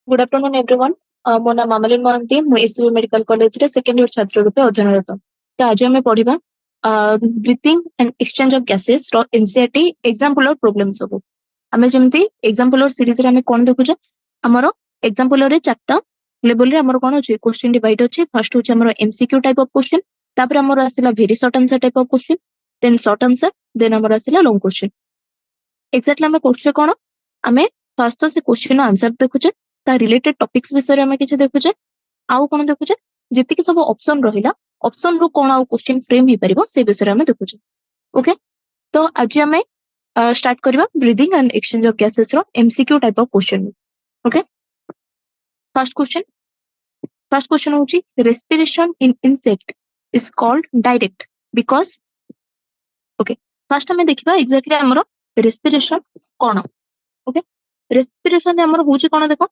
Good afternoon everyone. मो नाम मामलिन महांती। मु एससीबी मेडिकल कॉलेज रे सेकेंड इयर छात्र रूपे अध्ययनरत। तो आज आम पढ़ा breathing and exchange of gases रो एनसीईआरटी एग्जांपल और प्रॉब्लम सब। आमे जेमती एग्जांपल और सीरीज रे आमे कोन देखुछे हमरो एग्जांपल रे चारटा लेवल रे हमरो कोन अछि क्वेश्चन डिवाइड अछि। फर्स्ट होछि हमरो एमसीक्यू टाइप ऑफ क्वेश्चन, तापर हमरो आसिला very short answer type of question, then short answer, then हमरो आसिला लॉन्ग क्वेश्चन। एक्जेक्टली आमे क्वेश्चन कोन आमे फर्स्ट तो से क्वेश्चन आंसर देखुछे, ता रिलेटेड टॉपिक्स विषय रे आमे किछ देखुछे, आउ कोन देखुछे जति कि सब ऑप्शन रहिला ऑप्शन रो कोन आउ क्वेश्चन फ्रेम हे परिबो से विषय रे आमे देखुछे। ओके, तो आज आमे स्टार्ट करबा breathing and exchange of gases रो MCQ type of question. Okay, first question होची respiration in insect is called direct because. Okay, first हमें देखिबा एग्जैक्टली हमरो रेस्पिरेशन कोन। ओके, रेस्पिरेशन हमरो होची कोन देखो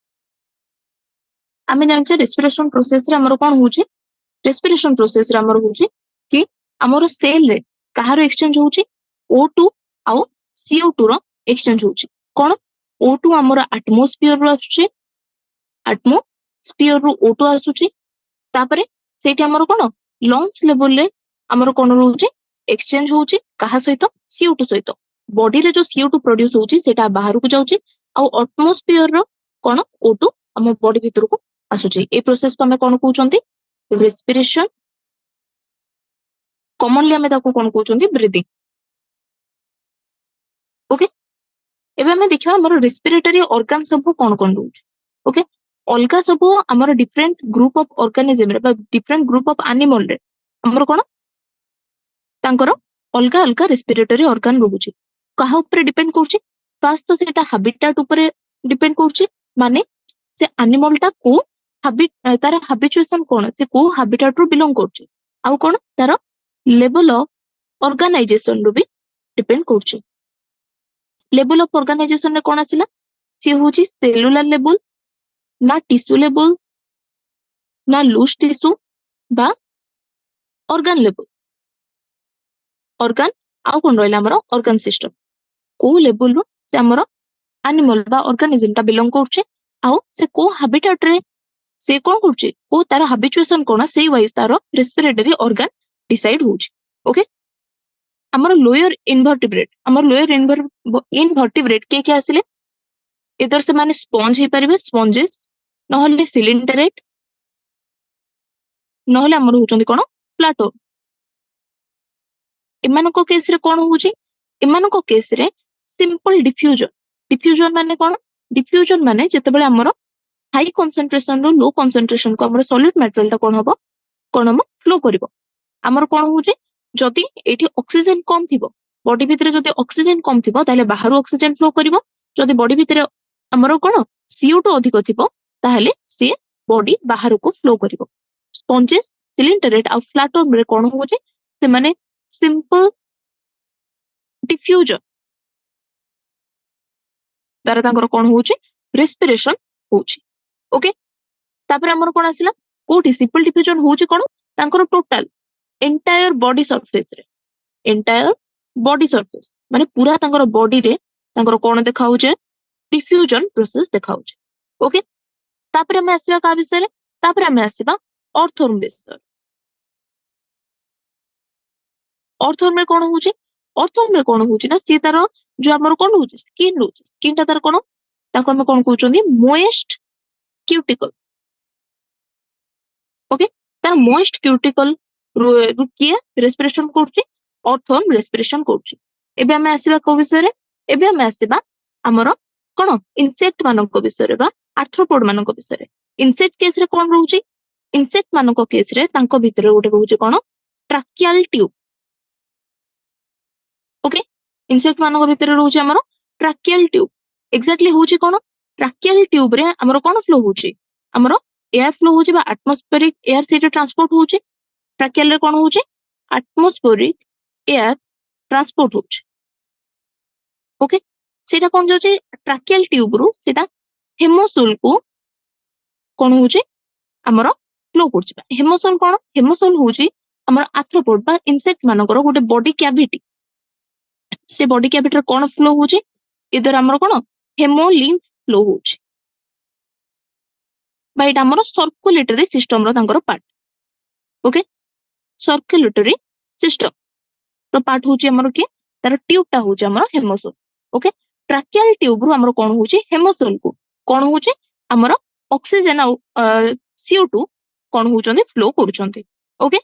आमे जानछे रेस्पिरेशन प्रोसेस रे हमरो कोन होची रेस्पिरेशन प्रोसेस रे हमरो होची कि हमरो सेल रे कहारो एक्सचेंज होची O2 आउ CO2 रो एक्सचेंज होची। कोन O2 हमरो एटमॉस्फियर रो आछी, एटमॉस्फियर रो O2 आछुची, तापरे सेठी हमरो कोन लंग्स लेवल रे हमरो कोन होची एक्सचेंज होची कहा सहित CO2 सहित। बॉडी रे जो CO2 प्रोड्यूस होची सेटा बाहर को जाउची आउ एटमॉस्फियर रो कोन O2 हम बॉडी भीतर को आसुची। ए प्रोसेस को हमें कोन कहउचंती रेस्पिरेशन, कॉमनली हमें ताको कोन कहउचंती ब्रीथिंग। ओके, एबे हमें देखिबा हमर रेस्पिरेटरी ऑर्गन सब कोन कोन रहउची। ओके, अलगा सब हमर डिफरेंट ग्रुप ऑफ ऑर्गेनिज्म रे बा डिफरेंट ग्रुप ऑफ एनिमल रे हमर कोन तांकर अलगा अलगा रेस्पिरेटरी ऑर्गन रहउची। कहा ऊपर डिपेंड करउची फर्स्ट तो सेटा हैबिटेट ऊपर डिपेंड करउची, माने से एनिमल टा को तार हैबिचुएशन कोन से को हैबिटेट रो बिलोंग करउची, आउ कोन तार लेवल ऑफ ऑर्गेनाइजेशन रो भी डिपेंड करउची। लेवल ऑफ ऑर्गेनाइजेशन रे कोन आसिला से होची सेलुलर लेवल ना टिश्यू लेवल ना लूज टिश्यू बा ऑर्गन लेवल। ऑर्गन आउ कोन रहला हमरो ऑर्गन सिस्टम को लेवल रो से हमरो एनिमल बा ऑर्गेनिज्म टा बिलोंग करउची, आउ से को हैबिटेट रे से कोन करउची को तार हैबिचुएशन कोन सेई वाइज तार रेस्पिरेटरी ऑर्गन डिसाइड होउची। ओके, हमर लोअर इनवर्टिब्रेट के आसिले इधर से माने स्पंज हे परिबे स्पंजेस नहले सिलिंडरेट नहले हमर होचंदी कोन प्लाटो। इमानको केस रे कोन होउची इमानको केस रे सिंपल डिफ्यूजन माने कोन डिफ्यूजन माने जते बेले हमर हाई कंसंट्रेशन रो लो कंसंट्रेशन को हमर सॉलिड मटेरियल टा कोन हबो कोन हम फ्लो करिवो। हमर कोन होउची जदि एठी ऑक्सीजन कम थिबो बॉडी भितरे जदि ऑक्सीजन कम थिबो ताले बाहर ऑक्सीजन फ्लो करिवो, जदि बॉडी भितरे हमर कोन CO2 अधिक थिबो ताले से बॉडी बाहर को फ्लो करिवो। स्पंजेस सिलिंडरेट आ फ्लैटवर्म रे कोन होउची से माने सिंपल डिफ्यूजन तारा तांकर कोन होउची रेस्पिरेशन होउची। ओके, तापर हमर कोन आसिला कोठी सिंपल डिफ्यूजन होउची कोन तांकर टोटल एंटायर बॉडी सरफेस रे एंटायर बॉडी सरफेस माने पूरा तांकर बॉडी रे तांकर कोन देखाउचे डिफ्यूजन प्रोसेस देखाउचे। ओके, तापर हमें आसिबा का विषय रे तापर हमें आसिबा ऑर्थोर्म विषय। ऑर्थोर्म रे कोन होउची ऑर्थोर्म रे कोन होउची ना सी तार जो हमर कोन होउची स्किन ता तार कोन ताको हम कोन कहउचंदी मोइस्ट क्यूटिकल। ओके, तार मोइस्ट क्यूटिकल रो किए रेस्पिरेशन करउची ऑर्थोर्म रेस्पिरेशन करउची। एबे हमें आसिबा को विषय रे एबे हमें आसिबा हमर कोन इंसेक्ट मानक विषय रे बा आर्थ्रोपोड मानक विषय रे। इंसेक्ट केस रे कोन रहउची इंसेक्ट मानक केस रे तांको भितरे गोटे रहउची कोन ट्रैकियल ट्यूब। ओके, इंसेक्ट मानक भितरे रहउची हमर ट्रैकियल ट्यूब। एक्जेक्टली होउची कोन ट्रैकियल ट्यूब रे हमर कोन फ्लो होउची हमर एयर फ्लो होउची बा एटमॉस्फेरिक एयर सेटा ट्रांसपोर्ट होउची। ट्रैकियल रे कोन होउची एटमॉस्फेरिक एयर ट्रांसपोर्ट होउची। ओके, सेटा कोन जोची ट्रैकियल ट्यूब रु सेटा हेमोसोल को कोन होउची हमर फ्लो करची। हेमोसोल कोन हेमोसोल होउची हमर आर्थ्रोपोड बा इंसेक्ट मानकर गोटे बॉडी कैविटी। से बॉडी कैविटी रे कोन फ्लो होउची इधर हमर कोन हेमोलिम्फ फ्लो होउची। बा एटा हमर सर्कुलेटरी सिस्टम रो तांकर पार्ट ओके सर्कुलेटरी सिस्टम रो पार्ट होची हमर के तार ट्यूब टा होची हमर हेमोसोल ओके ट्रैकियल ट्यूब रो हमर कोन होची हेमोसोल को कोन होची हमर ऑक्सीजन CO2 कोन होचंदी फ्लो करूचंदी ओके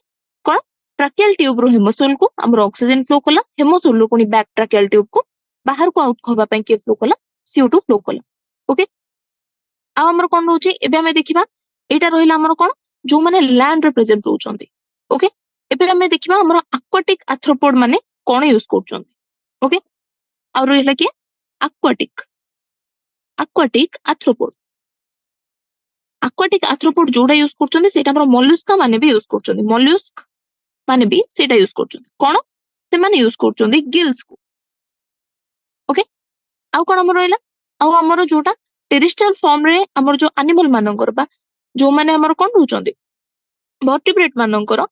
कोन ट्रैकियल ट्यूब रो हेमोसोल को हमर ऑक्सीजन फ्लो कला हेमोसोल रो कोनी बैक ट्रैकियल ट्यूब को बाहर को आउट खबा पई के फ्लो कला CO2 फ्लो कला ओके आ हमर कोन होची एबे हमें देखिबा एटा रहिला हमर कोन जो माने लैंड रे प्रेजेंट होचंदी ओके एबे हमें देखिबा हमर एक्वाटिक आर्थ्रोपोड माने कोन यूज करचंदी ओके आ रहिला के एक्वाटिक आर्थ्रोपोड जोड़ा यूज करचंदी सेटा हमर मोलस्का माने भी यूज करचंदी मोलस्क माने भी सेटा यूज करचंदी कोन से माने यूज करचंदी गिल्स को ओके आ कोन हमर रहिला आ हमर जोटा टेरेस्ट्रियल फॉर्म रे हमर जो एनिमल मानकर बा जो माने हमर कोन होचंदी वर्टिब्रेट मानकर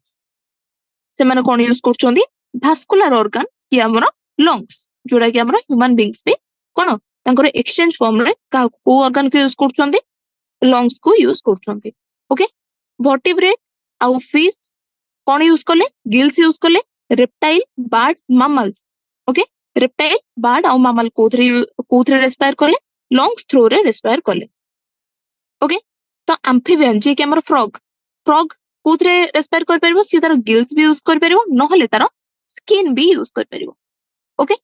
से माने कोन यूज करचंदी भास्कुलर ऑर्गन कि हमर लंग्स जोड़ा कि हमर ह्यूमन बीइंग्स भी कोन तांकर एक्सचेंज फॉर्म रे को ऑर्गन को यूज करचंदी लंग्स को यूज करचंदी ओके वर्टिब्रेट आ फिश कोन यूज करले गिल्स यूज करले reptile bird mammals okay reptile bird आ मैमल कोथरे रेस्पायर करले लंग्स थ्रू रे रेस्पायर करले ओके तो एम्फिबियन जे कि हमर फ्रॉग कोथरे रेस्पायर कर परबो सी तार गिल्स भी यूज कर परबो न हले तार स्किन भी यूज कर परबो ओके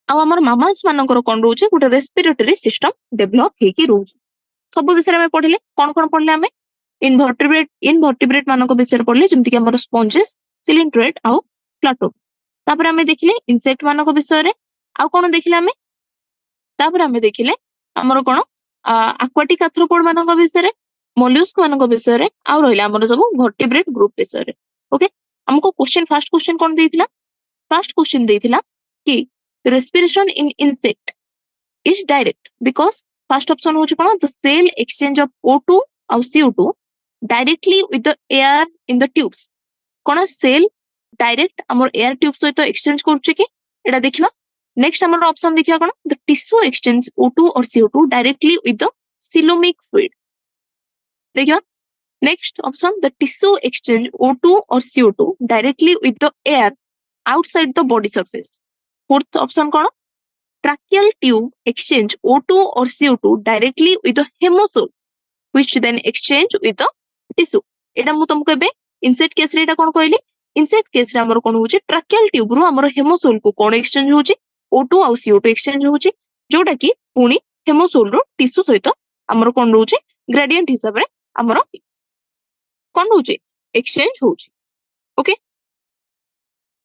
आ हमर मैमल्स मानकर कोन रहउचे गुटे रेस्पिरेटरी सिस्टम डेवलप हेकी रहउचे सब विषय में पढ़िले कोन पढ़ले हमें इनवर्टिब्रेट मानक विषय पढ़ले जेमति कि हमर स्पंजेस सिलिंड्रेट आ प्लाटो तापर हमें देखिले इंसेक्ट मानक विषय रे आ कोन देखिले हमें तापर हमें देखिले हमर कोन एक्वाटिक आर्थ्रोपोड मानक विषय रे मोलस्क मानक विषय रे आ रहिला हमर सब वर्टिब्रेट ग्रुप विषय रे ओके हमको फर्स्ट क्वेश्चन कोन देइथिला फर्स्ट क्वेश्चन देइथिला कि respiration in insect is direct because first option होची कोन the cell exchange of O2 और CO2 directly with the air in the tubes कोन सेल डायरेक्ट हमर एयर ट्यूब सहित exchange करछि कि एटा देखिबा नेक्स्ट हमर ऑप्शन देखिबा कोन the tissue exchange O2 और CO2 directly with the coelomic fluid देखिबा next option the tissue exchange O2 और CO2 directly with the air outside the body surface fourth option कोन ट्रैकियल ट्यूब एक्सचेंज O2 और CO2 directly with the haemocoel which then exchange with the tissue एटा मु तुमको एबे insect case रे एटा कोन कहली insect case रे हमर कोन होची ट्रैकियल ट्यूब रो हमर हेमोसोल को कोन एक्सचेंज होची O2 और CO2 एक्सचेंज होची जोटा कि पुनी हेमोसोल रो टिश्यू सहित हमर कोन होची ग्रेडियंट हिसाब रे हमर कोन होची एक्सचेंज होची ओके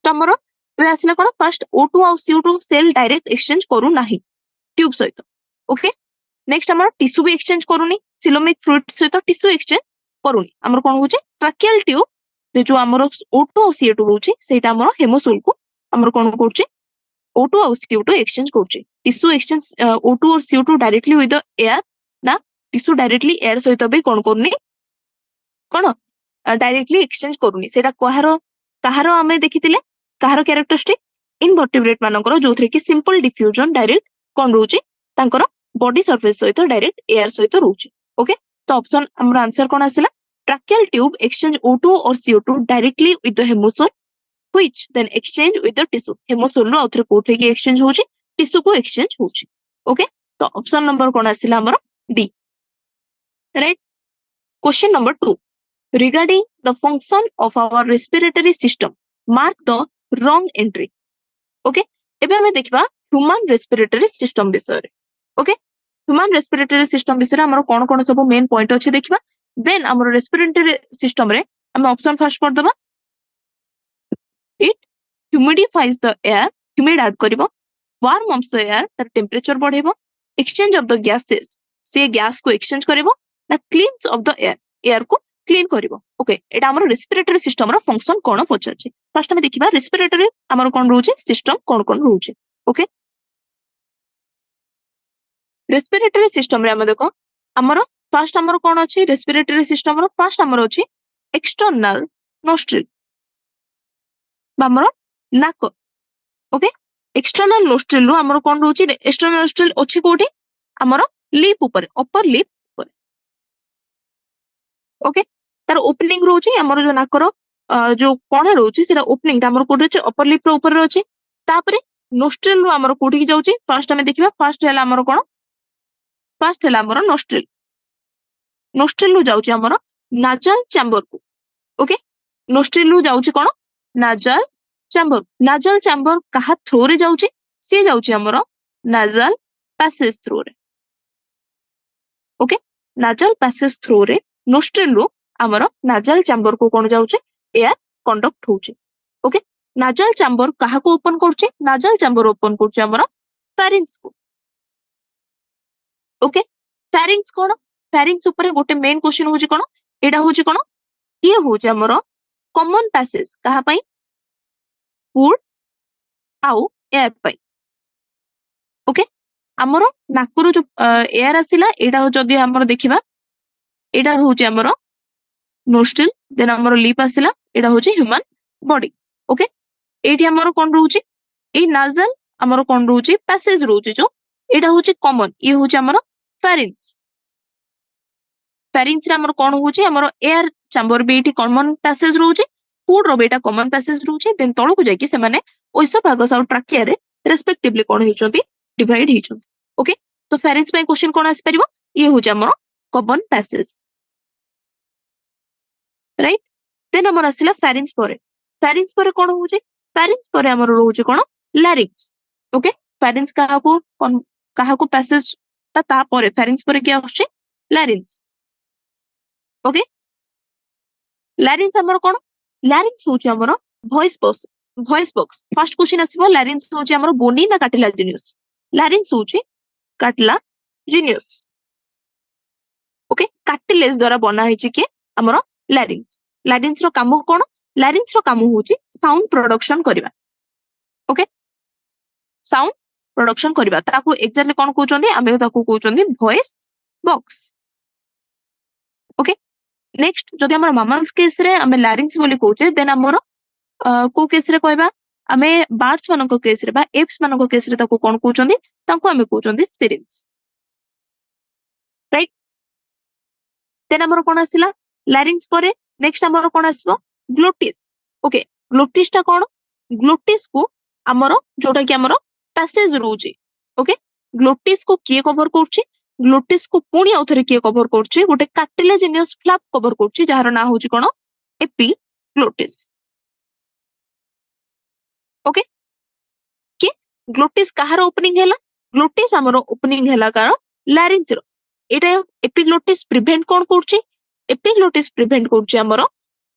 तो हमर वे आसला कोन फर्स्ट O2 और CO2 सेल डायरेक्ट एक्सचेंज करू नाही ट्यूब सहित ओके नेक्स्ट हमर टिश्यू भी एक्सचेंज करूनी सिलोमिक फ्लूइड सहित टिश्यू एक्सचेंज करूनी हमर कोन होची ट्रैकियल ट्यूब रे जो हमर O2 और CO2 होची सेटा हमर हेमोसोल को हमर कोन करची O2 और CO2 एक्सचेंज करची टिश्यू एक्सचेंज O2 और CO2 directly with the air ना टिश्यू डायरेक्टली एयर सहित भी कोन करनी कोन डायरेक्टली एक्सचेंज करूनी सेटा कहारो हमें देखितिले कहार कैरेक्टरिस्टिक इनवर्टिब्रेट मानकर जोथरे कि सिंपल डिफ्यूजन डायरेक्ट कोन रहउची तांकर बॉडी सरफेस सहित डायरेक्ट एयर सहित रहउची ओके तो ऑप्शन हमर आंसर कोन आसिला ट्रैकियल ट्यूब एक्सचेंज O2 और CO2 directly with the haemocoel which then exchange with the tissue haemocoel रो औथरे कोथरे कि एक्सचेंज होची टिश्यू को एक्सचेंज होची ओके तो ऑप्शन नंबर कोन आसिला हमर D right question number 2 regarding the function of our respiratory system mark the wrong entry okay एबे हमें देखबा ह्यूमन रेस्पिरेटरी सिस्टम विषय रे ओके ह्यूमन रेस्पिरेटरी सिस्टम विषय रे हमर कोन कोन सब मेन पॉइंट अछि देखबा देन हमर रेस्पिरेटरी सिस्टम रे हम ऑप्शन फर्स्ट कर दबा it humidifies the air humid add करबो वार्म अप्स द एयर तर टेंपरेचर बढ़ेबो एक्सचेंज ऑफ द गैसेस से गैस को एक्सचेंज करबो ना क्लीन्स ऑफ द एयर को क्लीन करिवो ओके एटा हमर रेस्पिरेटरी सिस्टम रो फंक्शन कोन पछाछि फर्स्ट हम देखिबा रेस्पिरेटरी हमर कोन रहउछि सिस्टम कोन रहउछि ओके रेस्पिरेटरी सिस्टम रे हम देखो हमर फर्स्ट हमर कोन अछि रेस्पिरेटरी सिस्टम रो फर्स्ट हमर अछि एक्सटर्नल नोस्ट्रिल हमर नाक ओके एक्सटर्नल नोस्ट्रिल रो हमर कोन रहउछि एक्सटर्नल नोस्ट्रिल अछि कोठी हमर लिप ऊपर अपर लिप ऊपर ओके तार ओपनिंग रोचे हमर जो नाकर जो कणा रोचे सेटा ओपनिंग ता हमर कोठी अछि अपर लिप रो ऊपर रो अछि तापरे नोस्ट्रिल रो हमर कोठी जाउची फर्स्ट हमें देखिबा फर्स्ट हैला हमर कोन फर्स्ट हैला हमर नोस्ट्रिल नोस्ट्रिल रो जाउची हमर नाजल चैम्बर को ओके नोस्ट्रिल रो जाउची कोन नाजल चैम्बर कहा थ्रो रे जाउची से जाउची हमर नाजल पैसेज थ्रो रे ओके नाजल पैसेज थ्रो रे नोस्ट्रिल रो हमर नाजल चैम्बर को कोन जाउची एयर कंडक्ट होउची ओके नाजल चैम्बर कहा को ओपन करची नाजल चैम्बर ओपन करची हमर फेरिंग्स को ओके फेरिंग्स कोन फेरिंग्स ऊपर गोटे मेन क्वेश्चन होउची कोन एडा होउची कोन ये होउची हमर कॉमन पैसेज कहा पई फूड आउ एयर पई ओके हमर नाकुरो जो एयर आसिला एडा जदी हमर देखिबा एडा होउची हमर नोस्ट्रिल देन हमर लिप आसिला एडा होउची ह्यूमन बॉडी ओके एठी हमर कोन रहउची ए नाजल हमर कोन रहउची पैसेज रहउची जो एडा होउची कॉमन ये होउची हमर फेरिंग्स फेरिंग्स रे हमर कोन होउची हमर एयर चैम्बर बे एठी कॉमन पैसेज रहउची फूड रो बेटा कॉमन पैसेज रहउची देन तळो को जाई कि से माने ओइसोफागस और ट्राकिया रे रेस्पेक्टिवली कोन हिचोंती डिवाइड हिचोंती ओके तो फेरिंग्स पे क्वेश्चन कोन आसी परिबो ये होउची हमर कॉमन पैसेज राइट देन हमर आसिला फेरिंग्स परे कोन होउची फेरिंग्स परे हमर रहउची कोन लैरिंग्स ओके फेरिंग्स कहा को पैसेज ता परे फेरिंग्स परे के आछी लैरिंग्स ओके लैरिंग्स हमर कोन लैरिंग्स होउची हमर वॉइस बॉक्स फर्स्ट क्वेश्चन आसीबो लैरिंग्स होउची हमर बोनी ना कार्टिलाजिनस लैरिंग्स होउची कार्टिलाजिनस ओके कार्टिलेज द्वारा बना हिची के हमर लैरिंग्स रो काम कोन लैरिंग्स रो काम होउची साउंड प्रोडक्शन करबा ओके साउंड प्रोडक्शन करबा ताको एक्जेक्टली कोन कहउचंदी आमे ताको कहउचंदी वॉइस बॉक्स ओके नेक्स्ट जदि हमर मैमल्स केस रे आमे लैरिंग्स बोली कहउचे देन हमर को केस रे कहबा आमे बर्ड्स मानको केस रे बा एप्स मानको केस रे ताको कोन कहउचंदी ताको आमे कहउचंदी सिरिंज राइट देन हमर कोन आसिला लैरिंग्स परे नेक्स्ट हमर कोन आसबो ग्लोटिस ओके ग्लोटिस ता कोन ग्लोटिस को हमर जोटा कि हमर पैसेज रहउची ओके ग्लोटिस को किए कवर करउची ग्लोटिस को पुणी आउथरे किए कवर करउची गोटे कार्टिलेजिनियस फ्लैप कवर करउची जहार ना होउची कोन एपिग्लोटिस ओके कि ग्लोटिस कहार ओपनिंग हैला ग्लोटिस हमर ओपनिंग हैला कार लैरिंग्स रो एटा एपिग्लोटिस प्रिवेंट कोन करउची एपिग्लोटिस प्रिवेंट करउची हमर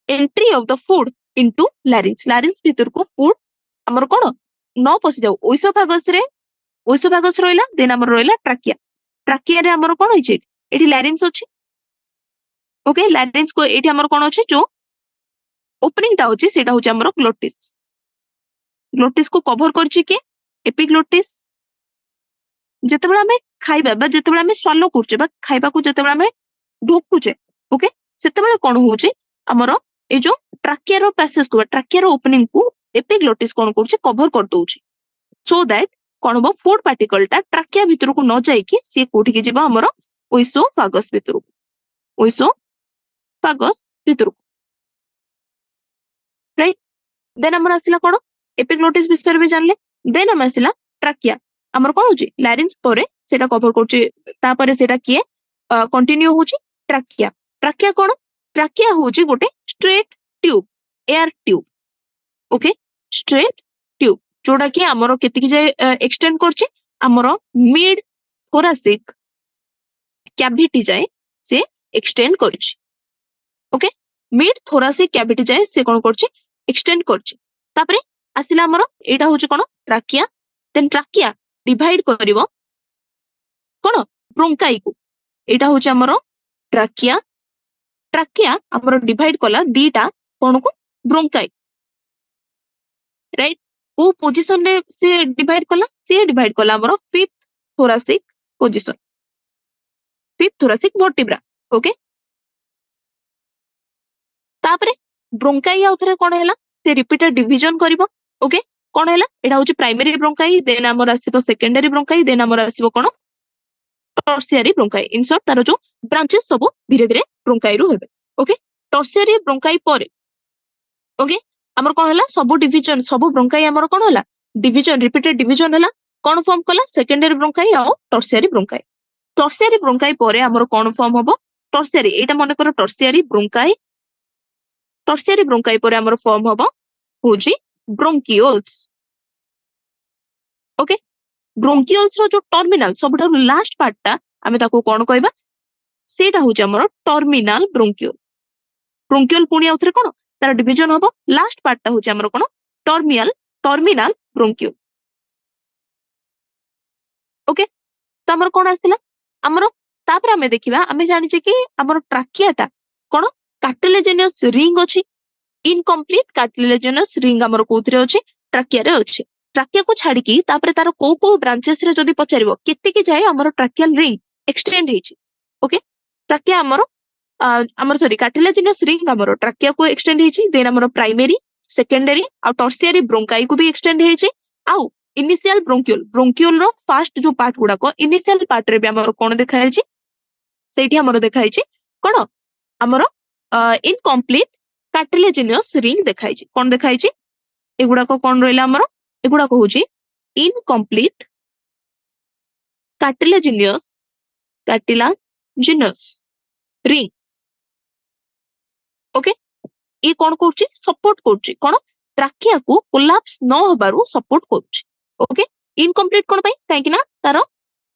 entry of the food into लैरिंग्स भीतर को फूड हमर कोन न पसि जाऊ ओइसोफागस रोइला देन हमर रोइला ट्राकिया रे हमर कोन होइची एठी लैरिंग्स अछि ओके लैरिंग्स को एठी हमर कोन अछि जो ओपनिंग ता होची सेटा होची हमर ग्लोटिस को कवर करची के एपिग्लोटिस जेतेबेला हमें खाइबा बा जेतेबेला हमें स्वालो करचे बा खाइबा को जेतेबेला हमें ढोकुचे ओके सेतेबेला कोन होची हमर ए जो ट्राकिया रो पैसेज को ट्राकिया रो ओपनिंग को एपिग्लोटिस कोन करची कवर कर दोची सो दैट कोन बो फूड पार्टिकल ता ट्राकिया भीतर को न जाई कि से कोठी के जिबा हमर ओइसोफागस भीतर राइट देन हमर आसिला कोन एपिग्लोटिस विषय भी जानले देन हम आसिला ट्राकिया हमर कोन होची लैरिंग्स परे सेटा कवर करची ता परे सेटा किए कंटिन्यू होची ट्राकिया कोन ट्राकिया होची गोटे straight tube air tube okay straight tube जोटा कि हमर केतिक जे एक्सटेंड करची हमर मिड थोरासिक कैविटी जाए से एक्सटेंड करची ओके मिड थोरासिक कैविटी जाए से कोन करची एक्सटेंड करची तापरे आसिला हमर एटा होची कोन ट्राकिया देन ट्राकिया डिवाइड करिवो कोन ब्रोंकाई को एटा होची हमर ट्राकिया हमर डिवाइड कला दीटा कोन को ब्रोंकाई राइट को पोजीशन रे से डिवाइड कला हमर fifth thoracic position fifth thoracic vertebra okay तापरे ब्रोंकाई आउथरे कोन हैला से रिपीटेड डिवीजन करिवो ओके कोन हैला एटा होची प्राइमरी ब्रोंकाई देन हमर आसीबो सेकेंडरी ब्रोंकाई देन हमर आसीबो कोन टर्शियरी ब्रोंकाई इन शॉर्ट तारो जो ब्रांचेस सब धीरे धीरे ब्रोंकाई रु हेबे ओके टर्सियरी ब्रोंकाई पर ओके हमर कोन हला सब डिवीजन सब ब्रोंकाई हमर कोन हला डिवीजन रिपीटेड डिवीजन हला कोन फॉर्म कला सेकेंडरी ब्रोंकाई और टर्सियरी ब्रोंकाई पर हमर कोन फॉर्म हबो टर्सियरी एटा मन कर टर्सियरी ब्रोंकाई पर हमर फॉर्म हबो होजी ब्रोंकियोल्स ओके ब्रोंकियोल्स रो जो टर्मिनल सबटा लास्ट पार्टटा आमे ताको कोन कहबा सेटा होजी हमर टर्मिनल ब्रोंकियोल ब्रोंकियोल पुनी आउथरे कोन तार डिवीजन हबो लास्ट पार्टटा होजी हमर कोन टर्मिनल ब्रोंकियोल ओके तो हमर कोन आस्तिला हमर तापर आमे देखिबा आमे जानि जे कि हमर ट्राकियाटा कोन कार्टिलेजिनस रिंग अछि इनकम्प्लीट कार्टिलेजिनस रिंग हमर कोथरे अछि ट्राकिया रे अछि ट्राकिया को छाड़ी की तापर तार को ब्रांचेस रे जदी पचारिबो केते की जाय हमर ट्राकियल रिंग एक्सटेंड हेछि ओके ट्राकिया हमर सॉरी कार्टिलेजिनस रिंग हमर ट्राकिया को एक्सटेंड हेछि देन हमर प्राइमरी सेकेंडरी आ टर्शियरी ब्रोंकाई को भी एक्सटेंड हेछि आउ इनिशियल ब्रोंकियोल रो फर्स्ट जो पार्ट गुडा को इनिशियल पार्ट रे भी हमर कोन देखा हेछि सेठी हमर देखा हेछि कोन हमर इनकम्प्लीट कार्टिलेजिनस रिंग देखा हेछि कोन देखा हेछि एगुडा को कोन रहला हमर एगुडा को होछि इनकम्प्लीट कार्टिलेजिनस रिंग ओके ये कोन करछि सपोर्ट करछि कोन ट्राकिया को कोलैप्स न होबारु सपोर्ट करछि ओके इनकम्प्लीट कोन पई काहे कि ना तारो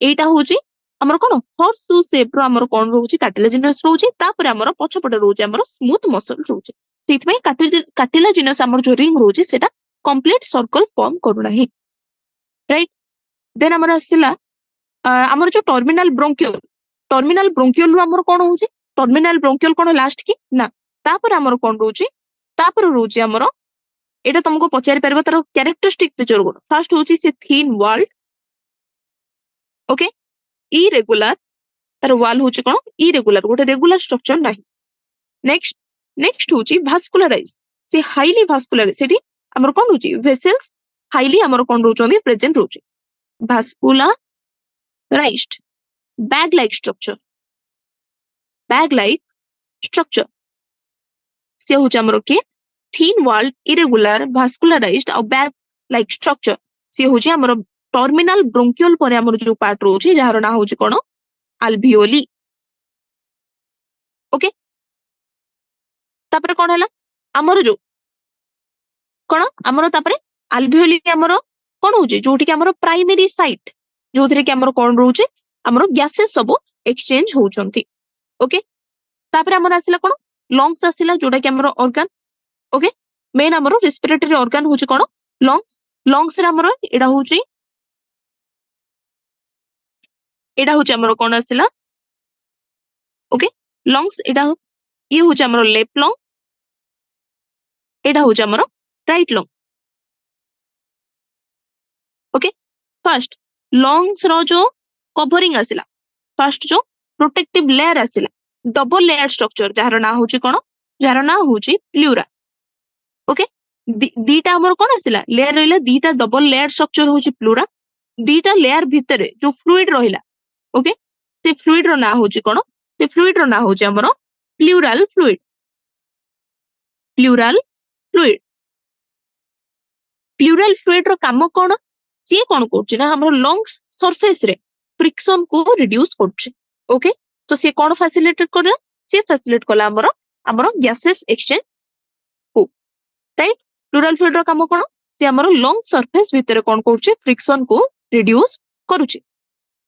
एटा होछि हमर कोन हॉर्स शू शेप रो हमर कोन रहउछि कार्टिलेजिनस रहउछि तापर हमर पछपटे रहउछि हमर स्मूथ मसल रहउछि सेति पई कार्टिलेजिनस हमर जो रिंग रहउछि सेटा कंप्लीट सर्कल फॉर्म करू नाही राइट देन हमर आसिला हमर जो टर्मिनल ब्रोंकियोल रो हमर कोन होउछि टर्मिनल ब्रोंकियोल कोन लास्ट की ना तापर हमर कोन रहउछि तापर रहउछि हमर एटा तुमको पचारि परबो तार कैरेक्टरिस्टिक फीचर गुड फर्स्ट होउछि से थिन वॉल्ड ओके इरेगुलर तार वॉल होउछि कोन इरेगुलर गोटे रेगुलर स्ट्रक्चर नाही नेक्स्ट होउछि भास्कुलराइज से हाईली भास्कुलराइज सेठी हमर कोन होउछि वेसल्स हाईली हमर कोन रहउछोंदी present रहउछि vascularized bag like structure से होउछि हमर के थिन वॉल्ड इरेगुलर भास्कुलराइज्ड और बैग लाइक स्ट्रक्चर से होउछि हमर टर्मिनल ब्रोंकियोल पर हमर जो पार्ट रहउछि जहार ना होउछि कोन अल्वियोली ओके तापर कोन हला हमर जो कोन हमर तापर अल्वियोली हमर कोन होउछि जोठी के हमर प्राइमरी साइट जोथरे के हमर कोन रहउछि हमर गैसेस सब एक्सचेंज होउछंती ओके तापर हमर आसिला कोन लंग्स आसिला जोटा के हमर ऑर्गन ओके मेन हमर रेस्पिरेटरी ऑर्गन होउछि कोन लंग्स रे हमर एडा होउछि हमर कोन आसिला ओके लंग्स एडा ये होउछि हमर लेफ्ट लंग एडा होउछि हमर right lung okay first lungs रो जो कवरिंग आसिला फर्स्ट जो प्रोटेक्टिव लेयर आसिला डबल लेयर स्ट्रक्चर जहार ना होउछि कोन जहार ना होउछि प्लूरा ओके दीटा हमर कोन आसिला लेयर रहिला दीटा डबल लेयर स्ट्रक्चर होउछि प्लूरा दीटा लेयर भितरे जो फ्लूइड रहिला ओके से फ्लूइड रो ना होउछि कोन से फ्लूइड रो ना होउछि हमर प्लूरल फ्लूइड रो काम कोन से कोन करछि ना हमर लंग्स सरफेस रे फ्रिक्शन को रिड्यूस करछि ओके तो से कोन फैसिलिटेट करला से फैसिलिटेट कला हमर गैसेस एक्सचेंज को राइट प्लूरल फ्लूइड रो काम कोन से हमर लंग सरफेस भितरे कोन करछि फ्रिक्शन को रिड्यूस करूछि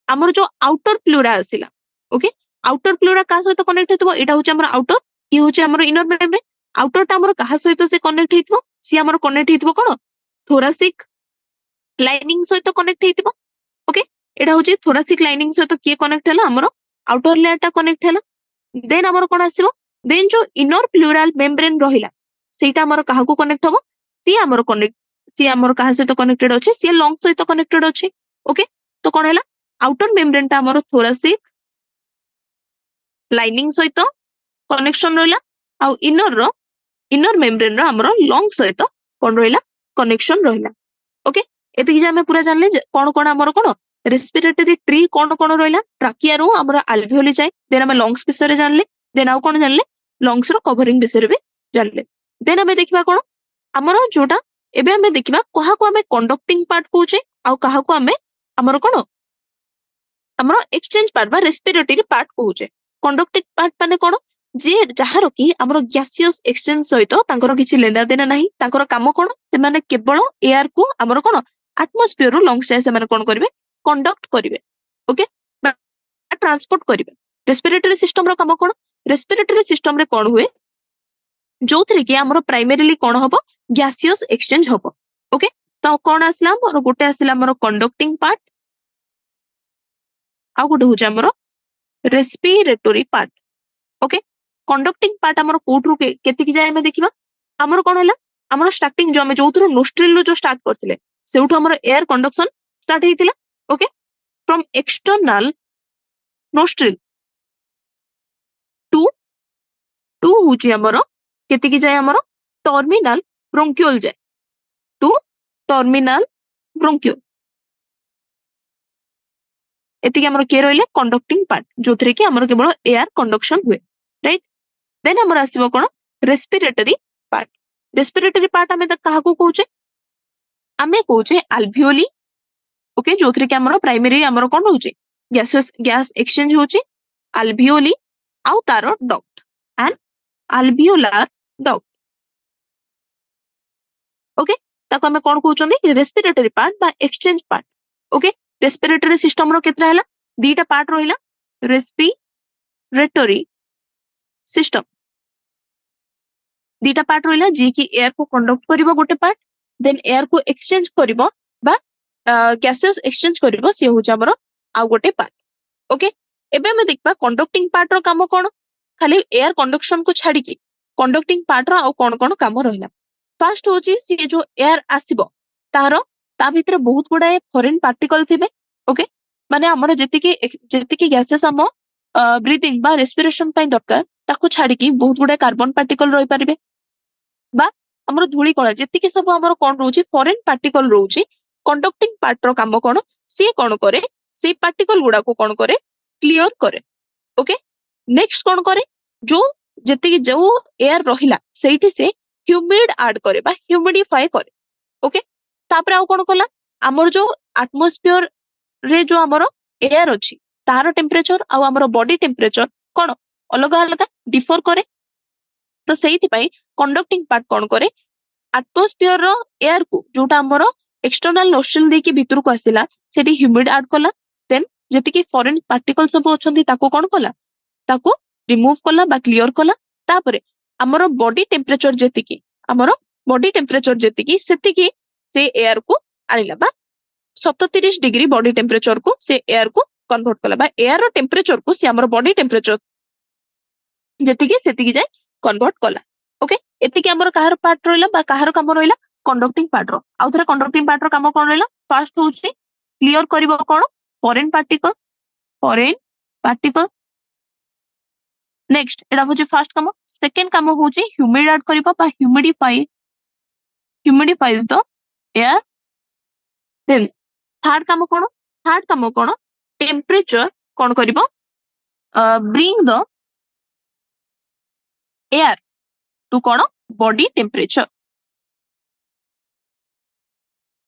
हमर जो आउटर प्लूरा आसिला ओके आउटर प्लूरा का सहित कनेक्ट हेतबो एटा होछि हमर आउटर ई होछि हमर इनर मेम्ब्रेन आउटर टा हमर कहा सहित से कनेक्ट हेतबो सी हमर कनेक्ट हेतबो कोन थोरासिक लाइनिंग सहित कनेक्ट हेतबो ओके एटा होछि थोरासिक लाइनिंग सहित के कनेक्ट हला हमर आउटर लेयर टा कनेक्ट हला देन हमर कोन आसीबो देन जो इनर प्लूरल मेम्ब्रेन रहिला सेटा हमर कहा को कनेक्ट हबो सी हमर कहा सहित कनेक्टेड अछि सी लंग सहित कनेक्टेड अछि ओके तो कोन हला आउटर मेम्ब्रेन टा हमर थोरासिक लाइनिंग सहित कनेक्शन रहिला आ इनर मेम्ब्रेन रो हमर लंग सहित कोन रहिला कनेक्शन रहिला ओके एति जे हमें पूरा जानले कोन कोन हमर कोन रेस्पिरेटरी ट्री कोन कोन रहिला ट्राकिया रो हमर अल्वियोली जाय देन हम लंग्स विषय रे जानले देन आउ कोन जानले लंग्स रो कवरिंग विषय भी जानले देन आमे देखिबा कोन हमर जोटा एबे आमे देखिबा कहा को आमे कंडक्टिंग पार्ट कहूचे आ कहा को आमे हमर कोन हमर एक्सचेंज पार्ट बा रेस्पिरेटरी पार्ट कहूचे कंडक्टिंग पार्ट माने कोन जे जहारो कि हमर गैसियस एक्सचेंज सहित तांकर किछि लेना देना नाही तांकर काम कोन से माने केवल एयर को हमर कोन एटमॉस्फेयर रो लंग्स से माने कोन करबे कंडक्ट करबे ओके ट्रांसपोर्ट करबे रेस्पिरेटरी सिस्टम रो काम कोन रेस्पिरेटरी सिस्टम रे कोन हुए जो थरे कि हमर प्राइमरीली कोन हबो गैसियस एक्सचेंज हबो ओके तो कोन आसला हमर गोटे आसला हमर कंडक्टिंग पार्ट आ गोटे होचे हमर respiratory part okay conducting part हमर कोठरु केति कि जाय हम देखिबा हमर कोन हला हमर स्टार्टिंग जो हम जोथरो नोस्ट्रिल रो जो स्टार्ट करथिले सेउठो हमर एयर कंडक्शन स्टार्ट हेतिला okay from external nostril to to होची हमर केति कि जाय हमर टर्मिनल ब्रोंकियोल जाय टू टर्मिनल ब्रोंकियोल एति कि हमर के रहले कंडक्टिंग पार्ट जोथरे कि हमर केवल एयर कंडक्शन हुए राइट देन हमर आसीबो कोन रेस्पिरेटरी पार्ट हमें कहा को कहूचे हमें कहूचे अल्वियोली ओके जोथरे कि हमर प्राइमरी हमर कोन होचे गैस एक्सचेंज होचे अल्वियोली आउ तारो duct and alveolar duct okay ताको हमें कोन कहउचंदी रेस्पिरेटरी पार्ट बा exchange part okay respiratory system रो केतरा हैला दीटा पार्ट रोहिला रेस्पिरेटरी सिस्टम दीटा पार्ट रोहिला जे कि एयर को कंडक्ट करिवो गोटे पार्ट देन एयर को एक्सचेंज करिवो बा गैसेस एक्सचेंज करिवो से हो हमरो आ गोटे पार्ट ओके एबे हम देखबा कंडक्टिंग पार्ट रो काम कोन खाली एयर कंडक्शन को छाडी की कंडक्टिंग पार्ट रो आ कोन काम रहिला फर्स्ट होची सी जो एयर आसीबो तारो ता भीतर बहुत गुडा फॉरेन पार्टिकल थिबे ओके माने हमर जेतिकी गैसेस हम ब्रीथिंग बा रेस्पिरेशन पई दरकार ताको छाडी की बहुत गुडा कार्बन पार्टिकल रहि परिबे बा हमर धूली कणा जेतिकी सब हमर कोन रहउची फॉरेन पार्टिकल रहउची कंडक्टिंग पार्ट रो काम कोन सी कोन करे से पार्टिकल गुडा को कोन करे क्लियर करे ओके नेक्स्ट कोन करे जो जेतिकी जो एयर रहिला सेठी से ह्यूमिड ऐड करे बा ह्यूमिडिफाई करे ओके तापर आ कोन कला हमर जो एटमॉस्फेयर रे जो हमर एयर अछि तार टेम्परेचर आ हमर बॉडी टेम्परेचर कोन अलग अलग डिफर करे तो सेठी पई कंडक्टिंग पार्ट कोन करे एटमॉस्फेयर रो एयर को जोटा हमर एक्सटर्नल नोस्ट्रिल दे के भीतर को आसिला सेठी ह्यूमिड ऐड कला देन जेतिकी फॉरेन पार्टिकल सब अछंती ताको कोन कला ताको रिमूव कला बा क्लियर कला तापरे हमर बॉडी टेम्परेचर जेतिकी सेतिकी से एयर को आनिला बा 37 डिग्री बॉडी टेम्परेचर को से एयर को कन्वर्ट कला बा एयर रो टेम्परेचर को से हमर बॉडी टेम्परेचर जेतिकी सेतिकी जाय कन्वर्ट कला ओके एतिकी हमर काहर पार्ट रोइला बा काहर काम रोइला कंडक्टिंग पार्ट रो आउ थरा कंडक्टिंग पार्ट रो काम कोन रोइला फर्स्ट होची क्लियर करिवो कोन फॉरेन पार्टिकल नेक्स्ट एडा होची फर्स्ट काम सेकंड काम होची ह्यूमिड ऐड करिवो बा humidifies the air then third काम कोन टेम्परेचर कोन करिवो ब्रिंग द एयर टू कोन बॉडी टेम्परेचर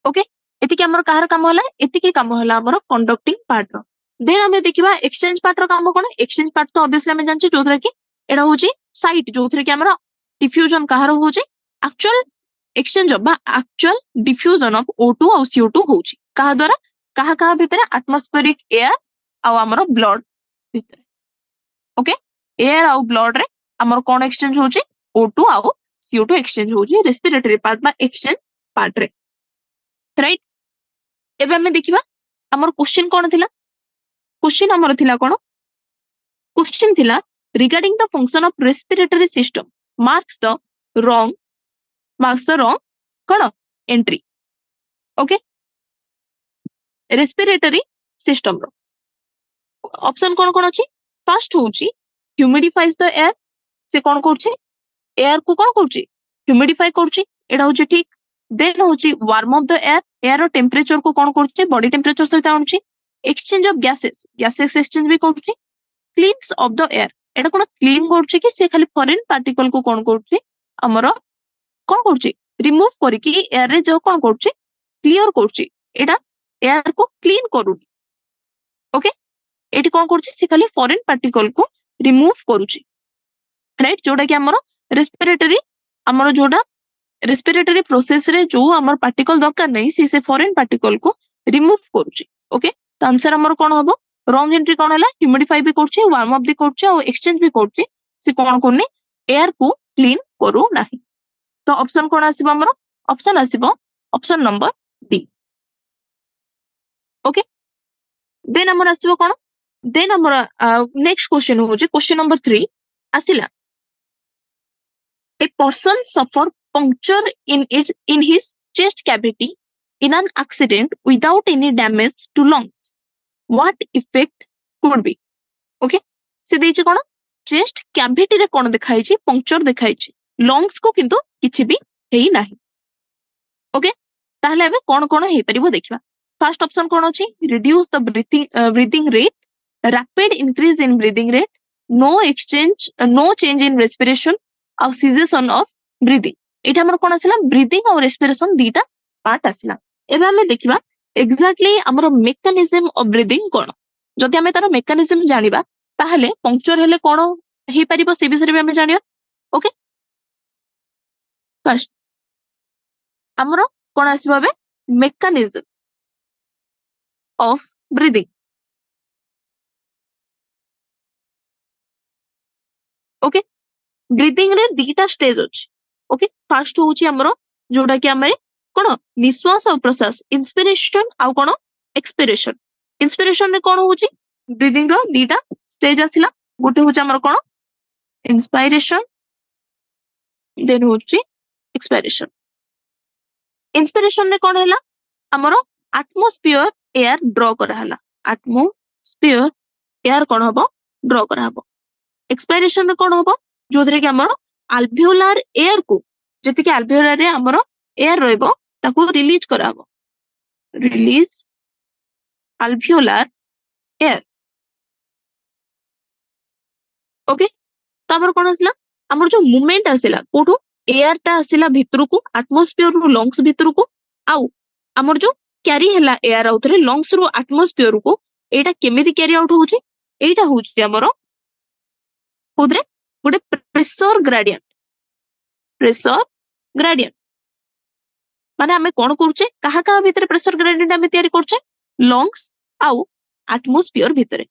ओके एतिकी हमर काहर काम होला एतिकी काम होला हमर कंडक्टिंग पार्ट रो देन हमें देखिबा एक्सचेंज पार्ट रो काम कोन एक्सचेंज पार्ट तो ऑब्वियसली हमें जानछि जोथरे कि एडा होची साइट जोथरे कि हमर डिफ्यूजन काहर होची एक्चुअल एक्सचेंज बा एक्चुअल डिफ्यूजन ऑफ O2 और CO2 होची कहा द्वारा कहा भीतर एटमॉस्फेरिक एयर आ हमर ब्लड भीतर ओके एयर आ ब्लड रे हमर कोन एक्सचेंज होची O2 और CO2 एक्सचेंज होची रेस्पिरेटरी पार्ट बा एक्सचेंज पार्ट रे राइट एबे हमें देखिबा हमर क्वेश्चन कोन थिला क्वेश्चन हमर थिला कोन क्वेश्चन थिला regarding the function of respiratory system marks the wrong कोन एंट्री ओके रेस्पिरेटरी सिस्टम रो ऑप्शन कोन अछि फर्स्ट होची ह्यूमिडिफाइज द एयर से कोन करछि एयर को कोन करछि ह्यूमिडिफाई करछि एडा होची ठीक देन होची warm up the air temperature को कोन करछि बॉडी टेम्परेचर सहित आउछि एक्सचेंज ऑफ गैसेस एक्सचेंज भी करछि cleans of the air Etah cone clean करछि कि से खाली फॉरेन पार्टिकल को कोन करछि हमर कोन करछि रिमूव करके एयर रे जो कोन करछि क्लियर करछि एटा एयर को क्लीन करूनी ओके एटी कोन करछि से खाली फॉरेन पार्टिकल को रिमूव करूछि राइट जोटा कि हमर रेस्पिरेटरी हमर जोटा रेस्पिरेटरी प्रोसेस रे जो हमर पार्टिकल दरकार नै से फॉरेन पार्टिकल को रिमूव करूछि ओके तो आंसर हमर कोन हबो रॉन्ग एंट्री कोन हला ह्यूमिडिफाई भी करछि वार्म अप भी करछि और एक्सचेंज भी करछि से कोन करनी एयर को क्लीन करू नाही तो ऑप्शन कोन आसीबो हमर ऑप्शन आसीबो option number D okay then हमर आसीबो कोन देन हमर नेक्स्ट क्वेश्चन हो क्वेश्चन नंबर 3 आसिला a person suffered puncture in his chest cavity in an accident without any damage to lungs what effect could be okay से देछि कोन chest cavity रे कोन देखाइ छि पंक्चर देखाइ छि लंग्स को किंतु किछि भी हेई नाही ओके ताहले एबे कोन कोन हेई परिबो देखिबा फर्स्ट ऑप्शन कोन अछि reduce the breathing rate rapid increase in breathing rate no change in respiration और सीजेशन ऑफ ब्रीथिंग एटा हमर कोन आसिला ब्रीथिंग और रेस्पिरेशन दीटा पार्ट आसिला एबे हमें देखिबा एग्जैक्टली हमर मेकानिज्म ऑफ ब्रीथिंग कोन जदि हमें तार मेकानिज्म जानिबा ताहले पंक्चर हेले कोन हेई परिबो से विषय भी हमें जानिबा ओके फर्स्ट हमर कोन आसीबो एबे mechanism of breathing okay breathing रे दीटा स्टेज अछि ओके फर्स्ट होउची हमरो जोडा कि हमें कोन निश्वास और प्रश्वास इंस्पिरेशन आ कोन एक्सपिरेशन इंस्पिरेशन रे कोन होउची ब्रीथिंग रो दीटा स्टेज आसिला गोटे होउची हमर कोन इंस्पिरेशन देन होउची एक्सपिरेशन इंस्पिरेशन रे कोन हैला हमरो एटमॉस्फेयर एयर ड्रॉ करा हला एटमॉस्फेयर एयर कोन हबो ड्रॉ करा हबो एक्सपिरेशन रे कोन हबो जोधरे कि हमर अल्वियोलर एयर को जति कि अल्वियोलर रे हमर एयर रहबो ताको रिलीज कराबो रिलीज अल्वियोलर एयर ओके तो हमर कोन आसला हमर जो मूवमेंट आसिला कोठो एयर ता आसिला भितर को एटमॉस्फेयर रो लंग्स भितर को आउ हमर जो कैरी हला एयर आउथरे लंग्स रो एटमॉस्फेयर को एटा केमिति कैरी आउट होउची एटा होउची हमर कोदरे गोटे प्रेशर ग्रेडियंट माने हमें कोन करछे कहा कहा भीतर प्रेशर ग्रेडियंट हमें तयारी करछे लंग्स आउ एटमॉस्फेयर भीतर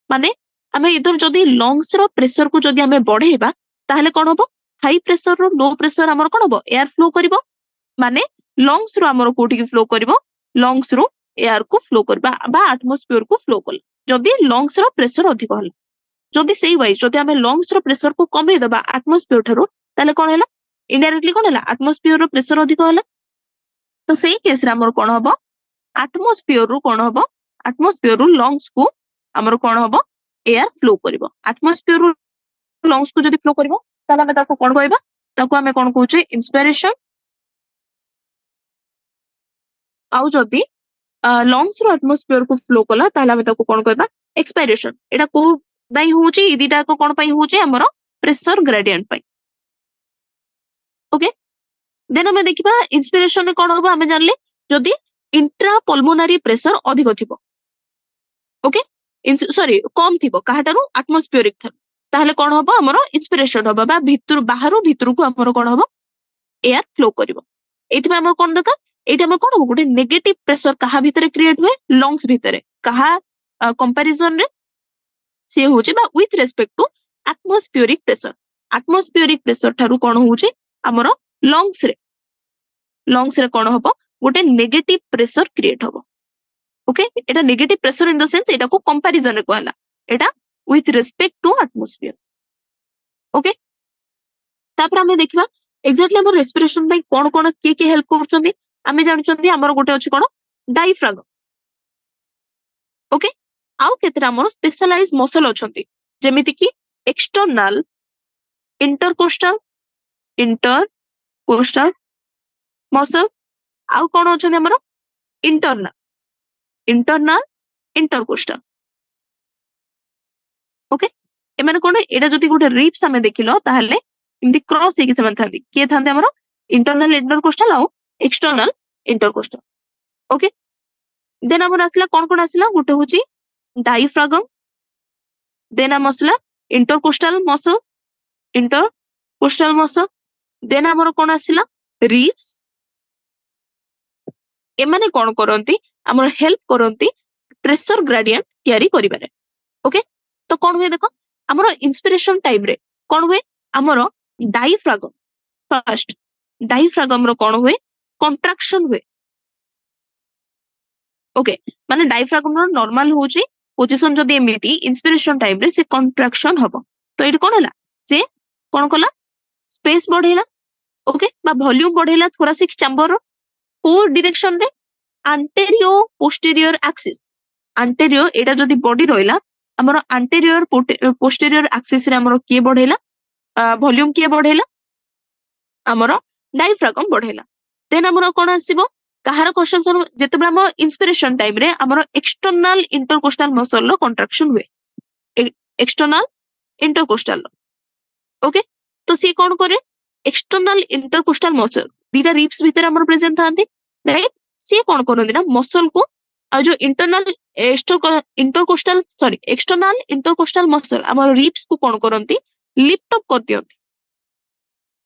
माने हमें इधर जदी लंग्स रो प्रेशर को जदी हमें बढ़ेबा ताहले कोन होबो हाई प्रेशर रो लो प्रेशर हमर कोन होबो एयर फ्लो करिवो माने लंग्स रो हमर कोठी की फ्लो करिवो लंग्स रो एयर को फ्लो करबा बा एटमॉस्फेयर को फ्लो कल जदी लंग्स रो प्रेशर अधिक हल जदी सेही वाइज जदी हमें लंग्स रो प्रेशर को कमे दबा एटमॉस्फेयर थारो ताले कोन हैला इनडायरेक्टली कोन हैला एटमॉस्फेयर रो प्रेशर अधिक हला तो सेही केस रे हमर कोन हबो एटमॉस्फेयर रो कोन हबो एटमॉस्फेयर रो लंग्स को हमर कोन हबो एयर फ्लो करिवो एटमॉस्फेयर रो लंग्स को जदी फ्लो करिवो ताले हमें ताको कोन कहबा ताको हमें कोन कहउचे इंस्पिरेशन आउ जदी लंग्स रो एटमॉस्फेयर को फ्लो कला ताले हमें ताको कोन कहबा एक्सपायरेशन एटा को बाई होउची ई दीटा को कोन पई होउची हमर प्रेशर ग्रेडियंट पई ओके देन हमें देखिबा इंस्पिरेशन में कोन होबा हमें जानले जदी इंट्रा पल्मोनरी प्रेशर अधिक थिबो ओके सॉरी कम थिबो काहाटारू एटमॉस्फेरिक थारू ताहले कोन होबो हमर इंस्पिरेशन होबा बा भितर बाहरो भितर को हमर कोन होबो एयर फ्लो करिवो एथि हमर कोन दका एटा हम कोन होबो गोटे नेगेटिव प्रेशर कहा भीतर क्रिएट हुए लंग्स भीतर कहा कंपैरिजन रे से होचे बा with respect to atmospheric pressure थारू कोन होचे हमर लंग्स रे कोन होबो गोटे नेगेटिव प्रेशर क्रिएट होबो ओके एटा negative pressure in the sense एटा को कंपैरिजन रे कहला एटा with respect to atmosphere okay तापर हमें देखिबा एग्जैक्टली हमर रेस्पिरेशन बाई कोन कोन के हेल्प करछंदी हमें जानछंदी हमर गोटे अछि कोन डायफ्राम ओके आउ केतरा हमर स्पेशलाइज मसल अछंती जेमिति कि एक्सटर्नल इंटरकोस्टल मसल आउ कोन अछंदी हमर इंटरनल इंटरकोस्टल ओके एमाने कोन एटा जदि गोटे रिप्स आमे देखिलो ताहले इमती क्रॉस हेकी सेमान थांती के थांते हमर इंटरनल इंटरकोस्टल आउ एक्सटर्नल इंटरकोस्टल ओके देन हमर आसला कोन आसला गोटे होची डायफ्रागम देन हम आसला इंटरकोस्टल मसल देन हमर कोन आसला रिप्स एमाने कोन करंती हमर हेल्प करंती प्रेशर ग्रेडियंट तयारी करिबारे ओके तो कोन हुए देखो हमर इंस्पिरेशन टाइम रे कोन हुए हमर डायफ्रागम फर्स्ट डायफ्रागम रो कोन हुए कंट्रैक्शन हुए ओके माने डायफ्रागम रो नॉर्मल होची पोजीशन जदी एमिति इंस्पिरेशन टाइम रे से कंट्रैक्शन हबो तो एटी कोन हला जे कोन कला स्पेस बढ़ेला ओके बा वॉल्यूम बढ़ेला थोरासिक चैम्बर रो को डायरेक्शन रे anterior posterior axis anterior एटा जदी बॉडी रहला हमर anterior posterior axis रे हमर के बढ़ेला वॉल्यूम के बढ़ेला हमर डायफ्रागम बढ़ेला देन हमर कोन आसीबो कहार क्वेश्चन जेतेबे हमर इंस्पिरेशन टाइम रे हमर एक्सटर्नल इंटरकोस्टल मसल रो कंट्रैक्शन हुए एक्सटर्नल इंटरकोस्टल ओके तो सी कोन करे एक्सटर्नल इंटरकोस्टल मसल दीटा रिप्स भीतर हमर प्रेजेंट थांती राइट सी कोन करंदी ना मसल को आ जो internal intercostal sorry external intercostal muscle हमर रिप्स को कोन करंती लिफ्ट अप कर दियंती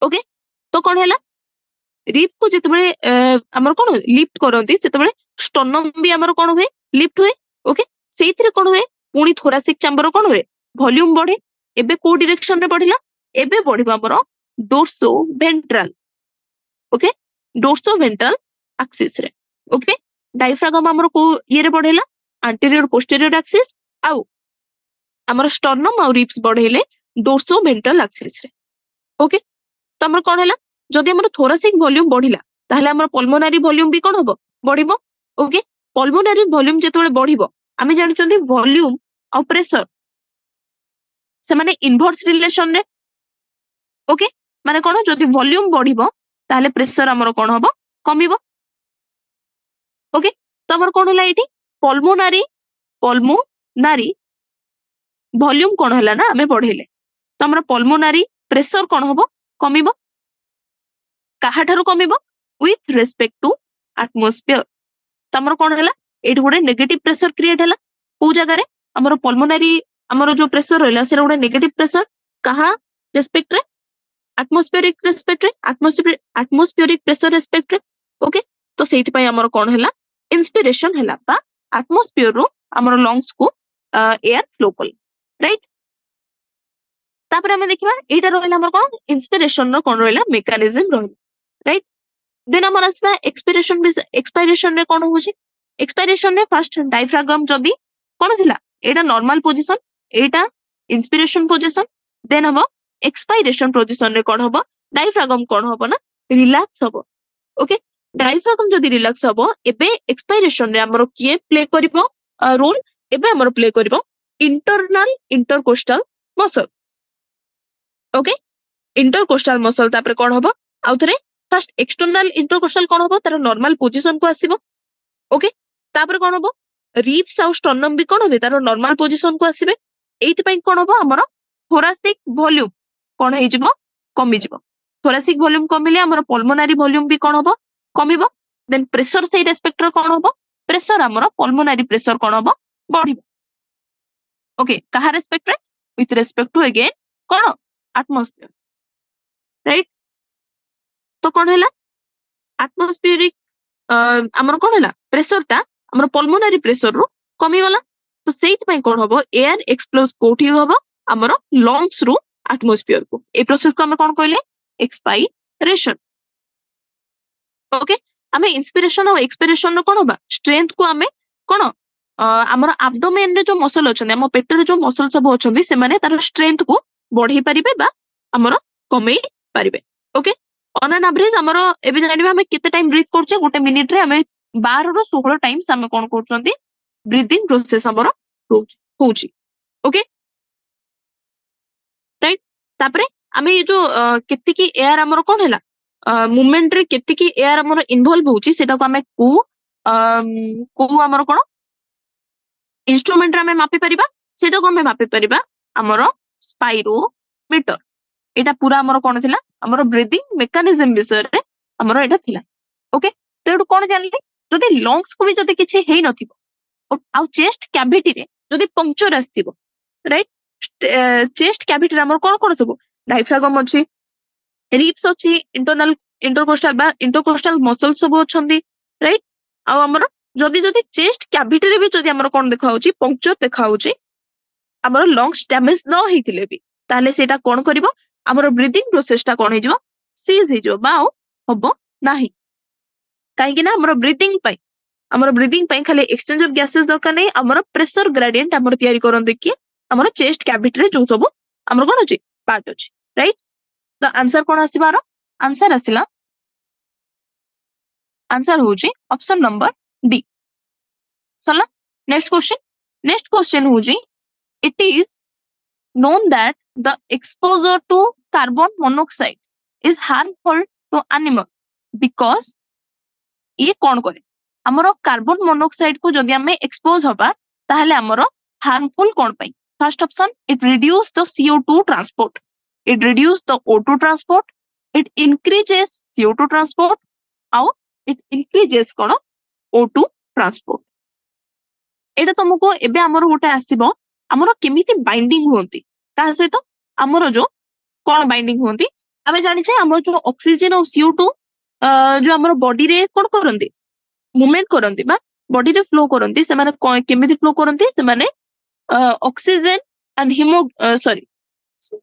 ओके तो कोन हैला रिप को जेतबे हमर कोन लिफ्ट करंती सेतबे स्टर्नम भी हमर कोन हुए लिफ्ट हुए ओके सेइथरे कोन हुए पुनी थोरासिक चैम्बर कोन हुए वॉल्यूम बढ़े एबे को डायरेक्शन रे बढ़िला एबे बढ़िबा हमर dorso ventral okay dorso ventral axis रे ओके डायफ्रागम हमर को ये रे बढ़ेला एंटीरियर पोस्टीरियर एक्सिस आउ हमर स्टर्नम आउ रिप्स बढ़ेले डोर्सो वेंट्रल एक्सिस रे ओके तो हमर कोन हैला जदि हमर थोरासिक वॉल्यूम बढ़िला ताहले हमर पल्मोनारी वॉल्यूम भी कोन हबो बढ़िबो ओके पल्मोनारी वॉल्यूम जेतबे बढ़िबो आमे जानिचंदी वॉल्यूम आ प्रेशर से माने इनवर्स रिलेशन रे ओके माने कोन जदि वॉल्यूम बढ़िबो ताहले प्रेशर हमर कोन हबो कमिबो ओके तो हमर कोन होला एठी पल्मोनारी वॉल्यूम कोन होला ना हमें बढ़ेले तो हमर पल्मोनारी प्रेशर कोन हबो कमिबो काहा ठारू कमिबो विथ रेस्पेक्ट टू एटमॉस्फेयर तो हमर कोन होला एठी गोटे नेगेटिव प्रेशर क्रिएट होला को जगह रे हमर पल्मोनारी हमर जो प्रेशर रहला से गोटे नेगेटिव प्रेशर काहा रेस्पेक्ट रे एटमॉस्फेरिक रेस्पेक्ट रे एटमॉस्फेरिक प्रेशर रेस्पेक्ट रे ओके तो सेति पय हमर कोन होला इंस्पिरेशन होला बा एटमॉस्फेयर रो हमर लंग्स को एयर फ्लो कल राइट तापर हमें देखिबा एटा रहला हमर कोन इंस्पिरेशन रो कोन रहला मेकानिज्म रहला राइट देन हमर आसबा एक्सपायरेशन रे कोन होची एक्सपायरेशन रे फर्स्ट डायफ्रागम जदी कोन थिला एटा नॉर्मल पोजीशन एटा इंस्पिरेशन पोजीशन देन हम एक्सपायरेशन पोजीशन रे कोन हबो डायफ्रागम कोन हबो ना रिलैक्स हबो ओके डायफ्रागम जदी रिलैक्स हबो एबे एक्सपायरेशन रे हमर के प्ले करिवो रोल एबे हमर प्ले करिवो internal intercostal muscle okay intercostal muscle तापर कोन हबो आउ थरे फर्स्ट एक्सटर्नल इंटरकोस्टल कोन हबो तार नॉर्मल पोजीशन को आसीबो ओके तापर कोन हबो रिप्स आउ स्टर्नम भी कोन हबे तार नॉर्मल पोजीशन को आसीबे एति पय कोन हबो हमर थोरासिक वॉल्यूम कोन हे जिवो कमी जिवो थोरासिक वॉल्यूम कमिले हमर पल्मोनारी वॉल्यूम भी कोन हबो कमिबो देन प्रेशर से रेस्पेक्ट रो कोन हबो प्रेशर हमर पल्मोनारी प्रेशर कोन हबो बढ़िबो ओके कहा रेस्पेक्ट रे विथ रेस्पेक्ट टू अगेन कोन एटमॉस्फेयर राइट तो कोन हैला एटमॉस्फेरिक हमर कोन हैला प्रेशर ता हमर पल्मोनारी प्रेशर रो कमी गला तो सेइत पय कोन हबो एयर एक्सप्लोज कोठी हबो हमर लंग्स रो एटमॉस्फेयर को ए प्रोसेस को हम कोन कहले एक्सपायरेशन ओके हमें इंस्पिरेशन और एक्सपिरेशन रो कोन होबा स्ट्रेंथ को हमें कोन हमर एब्डोमेन रे जो मसल अछन हम पेट रे जो मसल सब अछन से माने तार स्ट्रेंथ को बढ़ी परिबे बा हमर कमे परिबे ओके ऑन एन एवरेज हमर एबे जानिबा हमें केते टाइम ब्रीथ करछे गोटे मिनिट रे हमें 12 रो 16 टाइम्स हमें कोन करछंती ब्रीथिंग प्रोसेस हमर होउची ओके राइट तापरे हमें ये जो केते की एयर हमर कोन हैला मूवमेंट रे केते की एयर हमर इन्वॉल्व होउची सेटा को हमें को हमर कोन इंस्ट्रूमेंट रे हमें मापी परिबा सेटा को हमें मापी परिबा हमर स्पाइरोमीटर एटा पूरा हमर कोन थिला हमर ब्रीथिंग मेकानिज्म विषय रे हमर एटा थिला ओके तो एटु कोन जानले जदि लंग्स को भी जदि किछि हेई नथिबो आ चेस्ट कैविटी रे जदि पंक्चर आस्तिबो राइट चेस्ट कैविटी रे हमर कोन कोन सब डायफ्रागम अछि रिप्स अछि इंटरनल इंटरकोस्टल बा इंटरकोस्टल मसल सब अछंती राइट आ हमर जदि जदि चेस्ट कैविटी रे भी जदि हमर कोन देखाउची पंक्चर देखाउची हमर लंग्स डैमेज न हेतिले भी ताले सेटा कोन करिवो हमर ब्रीथिंग प्रोसेस टा कोन हेजिवो सीज हेजिवो बा हबो नाही काहे कि ना हमर ब्रीथिंग पई हमर ब्रीथिंग पई खाली एक्सचेंज ऑफ गैसेस दरकार नै हमर प्रेशर ग्रेडिएंट हमर तयारी करन देखि हमर चेस्ट कैविटी रे जो सब हमर कोन अछि पार्ट अछि राइट तो आंसर कोन आसीबार आंसर आसिला आंसर होची ऑप्शन नंबर डी सला नेक्स्ट क्वेश्चन होची it is known that the exposure to carbon monoxide is harmful to animal because ये कौन करे हमरो कार्बन मोनोक्साइड को जदि हमें एक्सपोज होबा ताहले हमरो हार्मफुल कौन पई first option it reduce the CO2 transport it reduce the O2 transport it increases CO2 transport आउ इट इंक्रीजेस कोन O2 ट्रांसपोर्ट एटा तुमको एबे हमरो गोटे आसीबो हमरो केमिति बाइंडिंग होंती ता सहित हमरो जो कोन बाइंडिंग होंती आमे जानि छै हमरो जो ऑक्सीजन और CO2 जो हमरो बॉडी रे कोन करंती मूवमेंट करंती बा बॉडी रे फ्लो करंती से माने केमिति फ्लो करंती से माने oxygen and sorry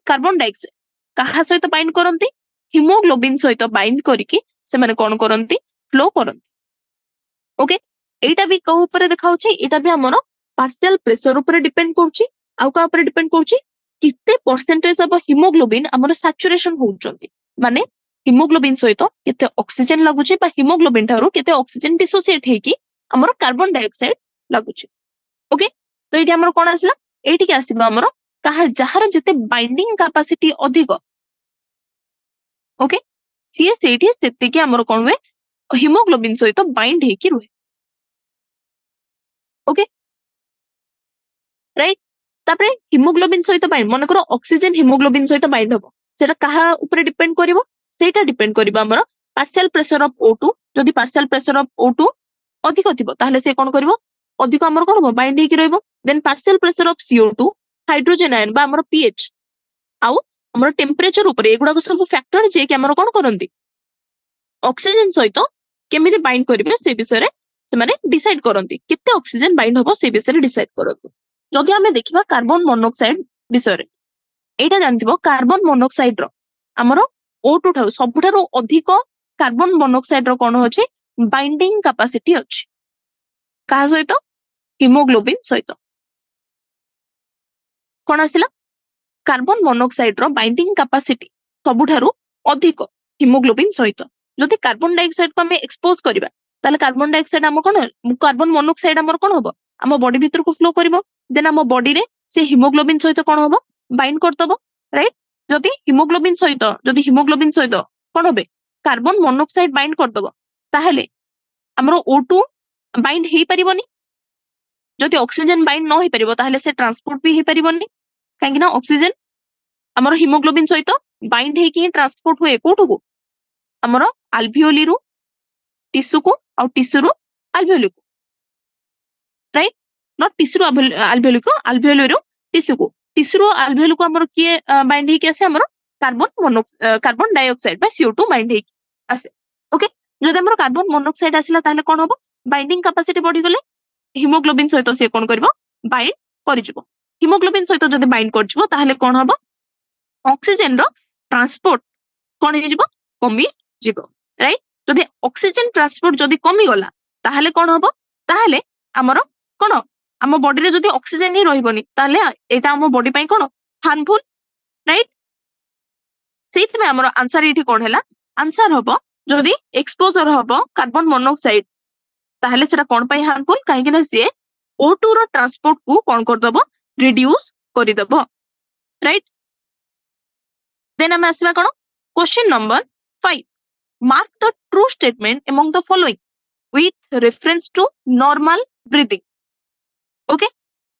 carbon dioxide कहा सहित बाइंड करंती हिमोग्लोबिन सहित बाइंड करिकि से माने कोन करंती फ्लो करंती ओके एटा भी कहू ऊपर देखाउची एटा भी हमरो पार्शियल प्रेशर ऊपर डिपेंड करची आउ का ऊपर डिपेंड करची किते परसेंटेज ऑफ हिमोग्लोबिन हमरो सैचुरेशन होउचंती माने हिमोग्लोबिन सहित केते ऑक्सीजन लागुची बा हिमोग्लोबिन थारो केते ऑक्सीजन डिसोसिएट हेकी हमरो कार्बन डाइऑक्साइड लागुची ओके तो एटी हमरो कोन आसला एटी के आसीबा हमरो कहा जहार जते बाइंडिंग कैपेसिटी अधिक ओके सीए सेठी सेते के हमरो कोन वे हिमोग्लोबिन सहित बाइंड हेकी रुहे ओके राइट तापरे हिमोग्लोबिन सहित बाइंड मन करो ऑक्सीजन हिमोग्लोबिन सहित बाइंड हबो सेटा कहा ऊपर डिपेंड करिवो सेटा डिपेंड करिवो हमर पार्शियल प्रेशर ऑफ O2 जदि पार्शियल प्रेशर ऑफ O2 अधिक थिबो ताहले से कोन करिवो अधिक हमर कोन हबो बाइंड हेकी रहइबो देन partial pressure of CO2 hydrogen ion बा हमर pH आउ हमर टेंपरेचर ऊपर एगुडा को सब फैक्टर जे कि हमर कोन करंती ऑक्सीजन सहित केमिति बाइंड करिवे से विषय रे से माने डिसाइड करंती किते ऑक्सीजन बाइंड हबो से विषय रे डिसाइड करंती जदि हमें देखिबा कार्बन मोनोक्साइड विषय रे एटा जानथिबो कार्बन मोनोक्साइड रो हमरो O2 ठारो सबुठारो अधिक कार्बन मोनोक्साइड रो कोन होची बाइंडिंग कैपेसिटी अछि का सहित हिमोग्लोबिन सहित कोन आसिला कार्बन मोनोक्साइड रो बाइंडिंग कैपेसिटी सबुठारो अधिक हिमोग्लोबिन सहित जदि कार्बन डाइऑक्साइड को हमें एक्सपोज करिबा ताले कार्बन डाइऑक्साइड हम कोन कार्बन मोनोक्साइड हमर कोन होबो हम बॉडी भीतर को फ्लो करिवो देन हम बॉडी रे से हिमोग्लोबिन सहित कोन होबो बाइंड करतबो राइट जदि हिमोग्लोबिन सहित कोन होबे कार्बन मोनोक्साइड बाइंड करतबो ताहले हमरो O2 बाइंड हेई परिबोनी जदि ऑक्सीजन बाइंड न हेई परिबो ताहले से ट्रांसपोर्ट भी हेई परिबोनी काहे कि ना ऑक्सीजन हमरो हिमोग्लोबिन सहित बाइंड हेई कि ट्रांसपोर्ट होए कोठो को हमरो अल्वियोली रु टिश्यू को और टिश्यू रु अल्वियोली को राइट नॉट टिश्यू अल्वियोली को अल्वियोली रु टिश्यू रु अल्वियोली को हमरो के बाइंड हेई कि आसे हमरो कार्बन डाइऑक्साइड बा CO2 बाइंड हेई आसे ओके जदि हमरो कार्बन मोनोक्साइड आसिला ताहले कोन होबो बाइंडिंग कैपेसिटी बढ़ी गले हिमोग्लोबिन सहित से कोन करबो बाइंड करिजबो हिमोग्लोबिन सहित जदि बाइंड करजबो ताहले कोन होबो ऑक्सीजन रो ट्रांसपोर्ट कोन हेजिबो कमी जिवो राइट जदि ऑक्सीजन ट्रांसपोर्ट जदि कमी गला ताहले कोन होबो ताहले हमरो कोन हम बॉडी रे जदि ऑक्सीजन ही रहिबोनी ताहले एटा हम बॉडी पई कोन हार्मफुल राइट सेत में हमरो आंसर एठी कोन हैला आंसर होबो जदि एक्सपोजर होबो कार्बन मोनोक्साइड ताहले सेटा कोन पई हार्मफुल काहे कि ना से O2 रो ट्रांसपोर्ट को कोन कर दबो रिड्यूस करि दबो राइट देन हम आसीबा कोन question number 5 mark the true statement among the following with reference to normal breathing okay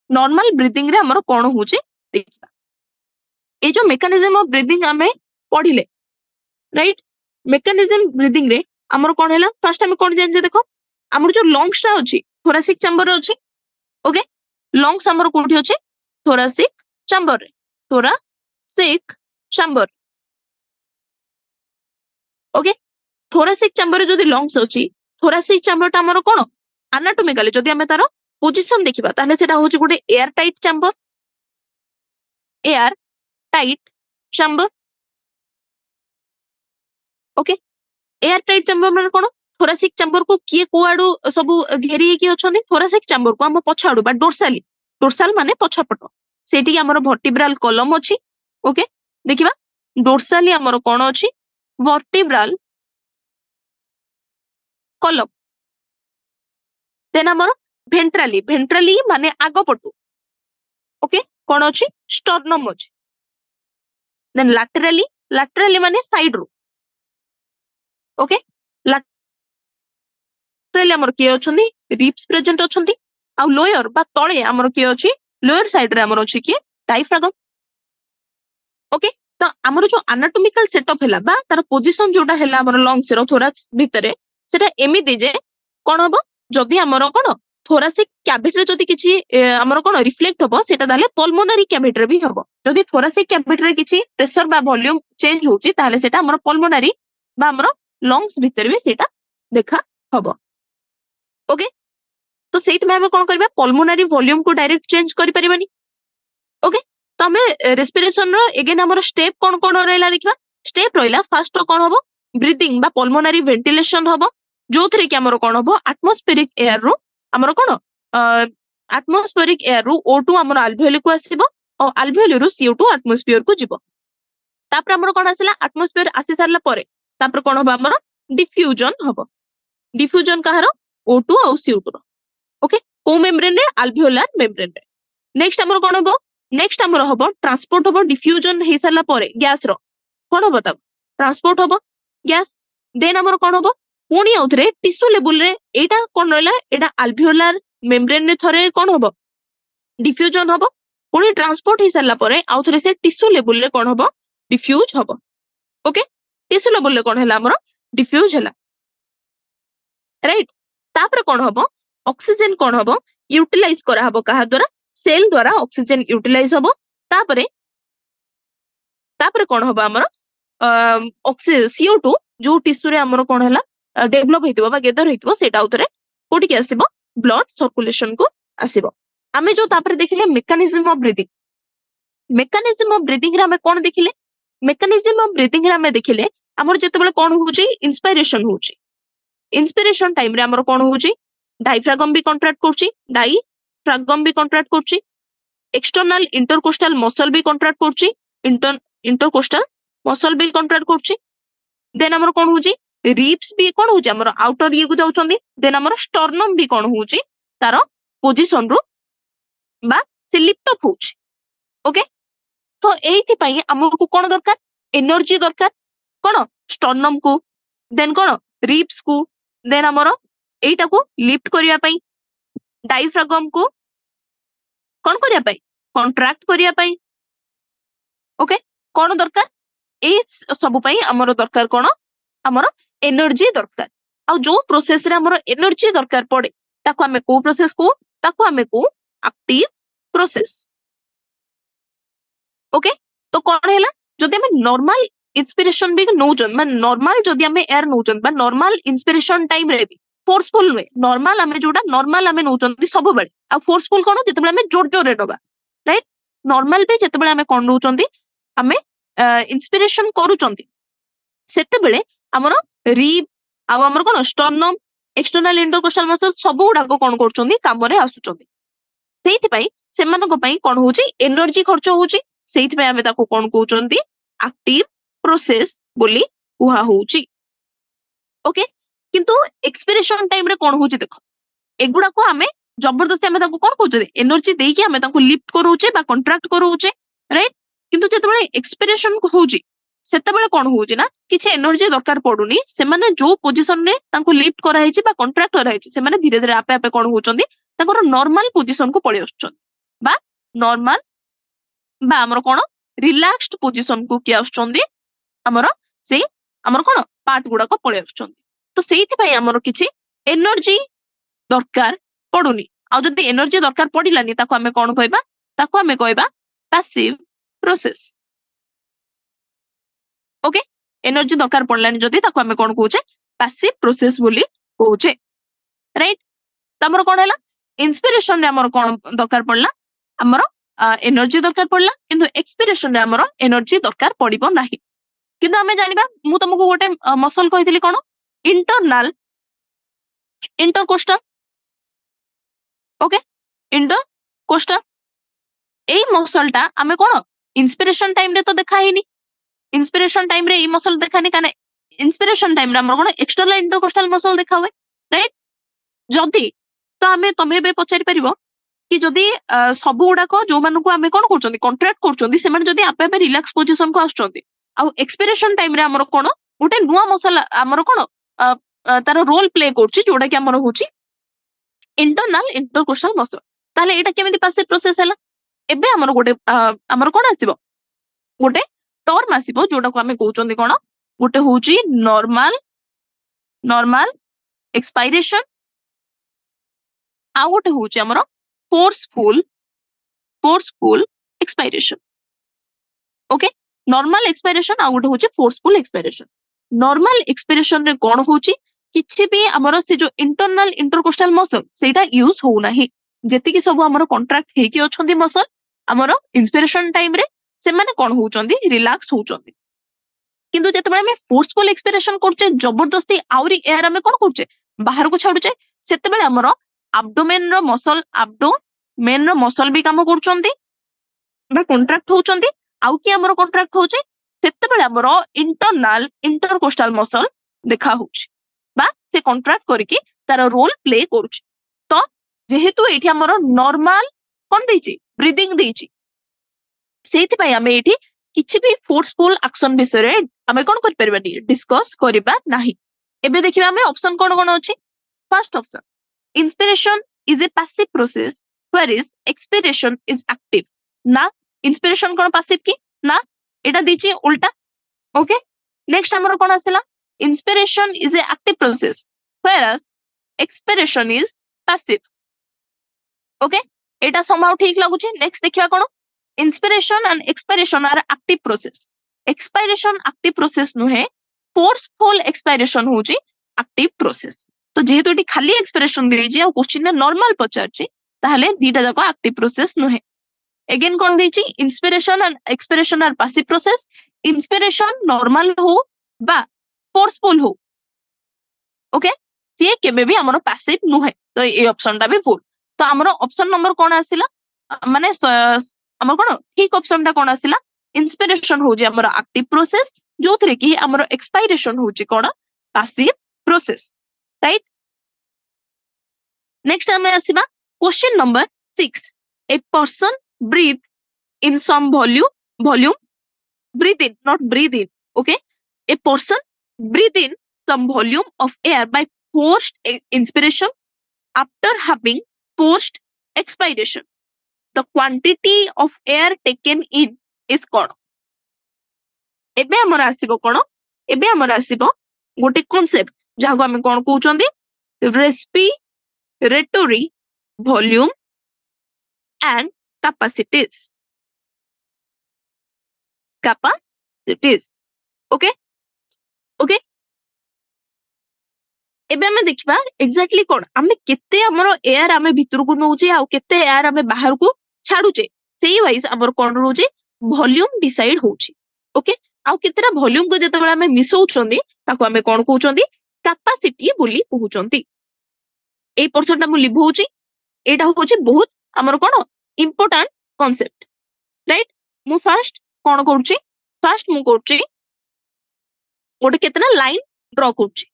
normal breathing रे हमरो कोन होचे देखिबा ये जो मेकानिज्म ऑफ ब्रीदिंग आमे पढ़िले राइट मेकानिज्म ब्रीदिंग रे हमर कोन हैला फर्स्ट हम कोन जान जे देखो हमर जो लंग्स टा अछि थोरासिक चैम्बर अछि ओके लंग्स हमर कोठी अछि थोरासिक चैम्बर रे thoracic chamber okay thoracic chamber जदि लंग्स अछि थोरासिक चैम्बर टा हमर कोन एनाटॉमिकली जदि हमें तार पोजीशन देखिबा ताले सेटा होछि गोटे air tight chamber air tight chamber okay air tight chamber माने कोन थोरासिक चैम्बर को किए को आडू सब घेरी की अछंदी थोरासिक चैम्बर को हम पछ आडू बा डोर्साल माने पछपट सेठी हमर वर्टिब्रल कॉलम अछि ओके देखिबा डोर्साली हमर कोन अछि वर्टिब्रल कॉलम देन हमर भेंट्राली माने आगो पटु ओके कोन अछि स्टर्नम अछि देन लैटरली माने साइड रो ओके लैटरली हमर के अछंदी रिब्स प्रेजेंट अछंदी आ लोयर बा तळे हमर के अछि लोयर साइड रे हमर अछि के डायफ्रागम ओके तो हमर जो एनाटॉमिकल सेटअप हैला बा तार पोजीशन जोटा हैला हमर लंग्स रो थोराक्स भितरे सेटा एमिति जे कोन हबो जदि हमर कोन थोरासिक कैविटी रे जदि किछि हमर कोन रिफ्लेक्ट हबो सेटा दाले पल्मोनरी कैविटी रे भी हबो जदि थोरासिक कैविटी रे किछि प्रेशर बा वॉल्यूम चेंज होछि ताले सेटा हमर पल्मोनरी बा हमर लंग्स भितरे भी सेटा देखा हबो ओके तो सेइत में हम कोन करबा पल्मोनरी वॉल्यूम को डायरेक्ट चेंज करि परिबानी ओके तो हमें रेस्पिरेशन रो अगेन हमर स्टेप कोन कोन रहला देखिबा स्टेप रहला फर्स्ट तो कोन हबो ब्रीथिंग बा पल्मोनरी वेंटिलेशन हबो जो थरे कि हमर कोन हबो एटमॉस्फेरिक एयर रो हमर कोन एटमॉस्फेरिक एयर रो O2 हमर अल्वेओली को आसीबो और अल्वेओली रो CO2 एटमॉस्फेयर को जिवो तापर हमर कोन आसिला एटमॉस्फेयर आसी सारला परे तापर कोन हबो हमर डिफ्यूजन हबो डिफ्यूजन कहारो O2 और CO2 रो ओके को मेम्ब्रेन रे अल्वेओलार मेम्ब्रेन रे नेक्स्ट हमर कोन हबो नेक्स्ट हमर हबो ट्रांसपोर्ट हबो डिफ्यूजन हे सारला परे गैस रो कोन हबो ता ट्रांसपोर्ट हबो गैस देन हमर कोन हबो पुनी आउथरे टिश्यू लेवल रे एटा कोन रहला एटा अल्वेओलार मेम्ब्रेन रे थरे कोन हबो डिफ्यूजन हबो पुनी ट्रांसपोर्ट हे सारला परे आउथरे से टिश्यू लेवल रे कोन हबो डिफ्यूज हबो ओके टिश्यू लेवल रे कोन हैला हमर डिफ्यूज हैला राइट तापर कोन हबो ऑक्सीजन कोन हबो यूटिलाइज करा हबो कहा द्वारा सेल द्वारा ऑक्सीजन यूटिलाइज हबो तापरे तापरे कोन हबो हमर CO2 जो टिश्यू रे हमर कोन हैला डेवलप हेतिबो बा गेदर हेतिबो सेटा उतरे कोठी के आसीबो ब्लड सर्कुलेशन को आसीबो आमे जो तापरे देखिले मेकानिज्म ऑफ ब्रीथिंग रे हमें कोन देखिले मेकानिज्म ऑफ ब्रीथिंग रे हमें देखिले हमर जेतेबेले कोन होउची इंस्पिरेशन होउची इंस्पिरेशन टाइम रे हमर कोन होउची डायफ्रागम भी कॉन्ट्रैक्ट करची डायफ्रागम भी कॉन्ट्रैक्ट करची एक्सटर्नल इंटरकोस्टल मसल भी कॉन्ट्रैक्ट करची इंटरकोस्टल मसल भी कॉन्ट्रैक्ट करची देन हमर कोन होउची रिब्स भी कोन होउची हमर आउटर ये को जाउचंदी देन हमर स्टर्नम भी कोन होउची तार पोजीशन रो बा से लिफ्ट अप होउची ओके तो एथि पई हमको कोन दरकार एनर्जी दरकार कोन स्टर्नम को देन कोन रिब्स को देन हमर एटा को लिफ्ट करिया पई डायफ्रागम को कोन करिया पई कॉन्ट्रैक्ट करिया पई ओके कोन दरकार ए सब पई हमर दरकार कोन हमर एनर्जी दरकार आ जो प्रोसेस रे हमर एनर्जी दरकार पड़े ताको हमें को प्रोसेस को ताको हमें को एक्टिव प्रोसेस ओके तो कोन हैला जदि हमें नॉर्मल इंस्पिरेशन भी नौजन मान नॉर्मल जदि हमें एयर नौजन बा नॉर्मल इंस्पिरेशन टाइम रे भी फोर्सफुल वे नॉर्मल हमें जोटा नॉर्मल हमें नौजन सब बेले आ फोर्सफुल कोन जेतेबेले हमें जोर जोर रे दबा राइट नॉर्मल भी जेतेबेले हमें कोन नौचंदी हमें इंस्पिरेशन करूचंदी सेतेबेले हमर रिब आ हमर कोन स्टर्नम एक्सटर्नल इंटरकोस्टल मसल सब गुडा को कोन करचंदी काम रे आसुचंदी सेहिति पई सेमानको पई कोन होउची एनर्जी खर्च होउची सेहिति पई हमें ताको कोन कहउचंदी एक्टिव प्रोसेस बोली कुहा होउची ओके किंतु एक्सपिरेशन टाइम रे कोन होउची देखो एगुडा को हमें जबरदस्ती हमें ताको कोन कहउचे एनर्जी देई कि हमें ताको लिफ्ट करूचे बा कॉन्ट्रैक्ट करूचे राइट किंतु जेतेबेले एक्सपिरेशन को होउची सेतेबेले कोन होउची ना किछि एनर्जी दरकार पडुनी से माने जो पोजीशन रे ताको लिफ्ट करा हेची बा कॉन्ट्रैक्ट करा हेची से माने धीरे धीरे आपे आपे कोन होउचंदी ताकर नॉर्मल पोजीशन को पळि आछुचंदी बा नॉर्मल बा हमर कोन रिलैक्स्ड पोजिशन को किए आछुचंदी हमर से हमर कोन पार्ट गुडा को पळे आछुचंदी तो सेइथि पई हमर किछि एनर्जी दरकार पडुनी आ जदि एनर्जी दरकार पडिलानी ताको हमें कोन कहबा ताको हमें कहबा पैसिव प्रोसेस ओके एनर्जी दरकार पडलानी जदि ताको हमें कोन कहूचे पैसिव प्रोसेस बोली कहूचे राइट तो हमर कोन हला इंस्पिरेशन रे हमर कोन दरकार पडला हमर एनर्जी दरकार पडला किंतु एक्सपिरेशन रे हमर एनर्जी दरकार पडिबो नाही किंतु हमें जानिबा मु तुमको गोटे मसल कहितली कोन इंटरनल इंटरकोस्टल ओके इंटरकोस्टल एई मसलटा हमें कोन इंस्पिरेशन टाइम रे तो देखा हेनी इंस्पिरेशन टाइम रे ई मसल देखानी काने इंस्पिरेशन टाइम रे हमर कोन एक्सटर्नल इंटरकोस्टल मसल देखा हुए राइट जदि तो हमें तमे बे पचारि परिबो कि जदि सब गुडाक जो मानकु हमें कोन करचोंदी कॉन्ट्रैक्ट करचोंदी से माने जदि आपे आपे रिलैक्स पोजीशन को आछचोंदी आ एक्सपिरेशन टाइम रे हमर कोन गोटे नुवा मसल हमर कोन तार रोल प्ले करची जोडा कि हमर होची इंटरनल इंटरकोस्टल मसल ताले एटा केमिति पैसिव प्रोसेस हला एबे हमर गोटे हमर कोन आसीबो गोटे टर्म आसीबो जोडा को हमें कहउचोंदी कोन गोटे होची नॉर्मल नॉर्मल एक्सपायरेशन आ गोटे होची हमर forceful expiration okay normal expiration आ गोटे होची फोर्सफुल एक्सपायरेशन नॉर्मल एक्सपायरेशन रे कोन होची किछि भी हमर से जो इंटरनल इंटरकोस्टल मसल सेटा यूज हो नाही जेति कि सब हमर कॉन्ट्रैक्ट हेकी अछंती मसल हमर इंस्पिरेशन टाइम रे से माने कोन होउचंदी रिलैक्स होउचंदी किंतु जेते हम फोर्सफुल एक्सपिरेशन करचे जबरदस्ती आउरी एयर हमें कोन करचे बाहर को छाडुचे सेते बेले हमर एब्डोमेन रो मसल भी काम करचंदी बा कॉन्ट्रैक्ट होउचंदी आउ कि हमर कॉन्ट्रैक्ट होउचे सेते बेले हमर इंटरनल इंटरकोस्टल मसल देखा होउची बा से कॉन्ट्रैक्ट करके तार रोल प्ले करूची तो जेहेतु एठी हमर नॉर्मल कोन देची ब्रीथिंग देची सेति पई हमें एठी किछि भी फोर्सफुल एक्शन विषय रे हमें कोन कर परबानी डिस्कस करबा नाही एबे देखिबा हमें ऑप्शन कोन कोन अछि first option inspiration is a passive process whereas expiration is active ना इंस्पिरेशन कोन पैसिव की ना एटा देची उल्टा ओके नेक्स्ट हमर कोन आसेला inspiration is a active process whereas expiration is passive okay eta somehow ठीक लागुची नेक्स्ट देखिबा कोन inspiration and expiration are active process expiration active process नुहे forceful expiration होची active process तो जेहेतु एटी खाली expiration देजी आ क्वेश्चन ने नॉर्मल पचारची ताहले दीटा जाको active process नुहे अगेन कोन देची inspiration and expiration are passive process inspiration normal हो बा फोर्सफुल हो ओके सी केबे भी हमरो पैसिव नुहे तो ए ऑप्शन टा भी भूल तो हमरो ऑप्शन नंबर कोन आसिला माने हमर कोन ठीक ऑप्शन टा कोन आसिला इंस्पिरेशन हो जे हमरो एक्टिव प्रोसेस जोथरे कि हमरो एक्सपायरेशन हो जे कोन पैसिव प्रोसेस राइट नेक्स्ट हमें आसीबा question number 6 a person breathe in some volume breathe in not breathe in okay a person breathe in some volume of air by forced inspiration after having forced expiration the quantity of air taken in is कोन एबे हमर आसीबो कोन एबे हमर आसीबो गोटे concept जाको हम कोन कहउचंदी respiratory volume and capacities okay okay एबे हमें देखिबा एग्जैक्टली कोन हमें केते हमर एयर हमें भीतर को नउचे आ केते एयर हमें बाहर को छाडुचे सेही वाइज हमर कोन रोजे वॉल्यूम डिसाइड होची ओके आ केतेरा वॉल्यूम को जते बेला हमें मिसौचंदी ताको हमें कोन कहउचंदी कैपेसिटी बोली कहउचंदी ए पर्सन हम लिभ होची एटा होची बहुत हमर कोन इंपोर्टेंट कांसेप्ट राइट मु फर्स्ट कोन करूची फर्स्ट मु करूची गोटे केतना लाइन ड्रॉ करूची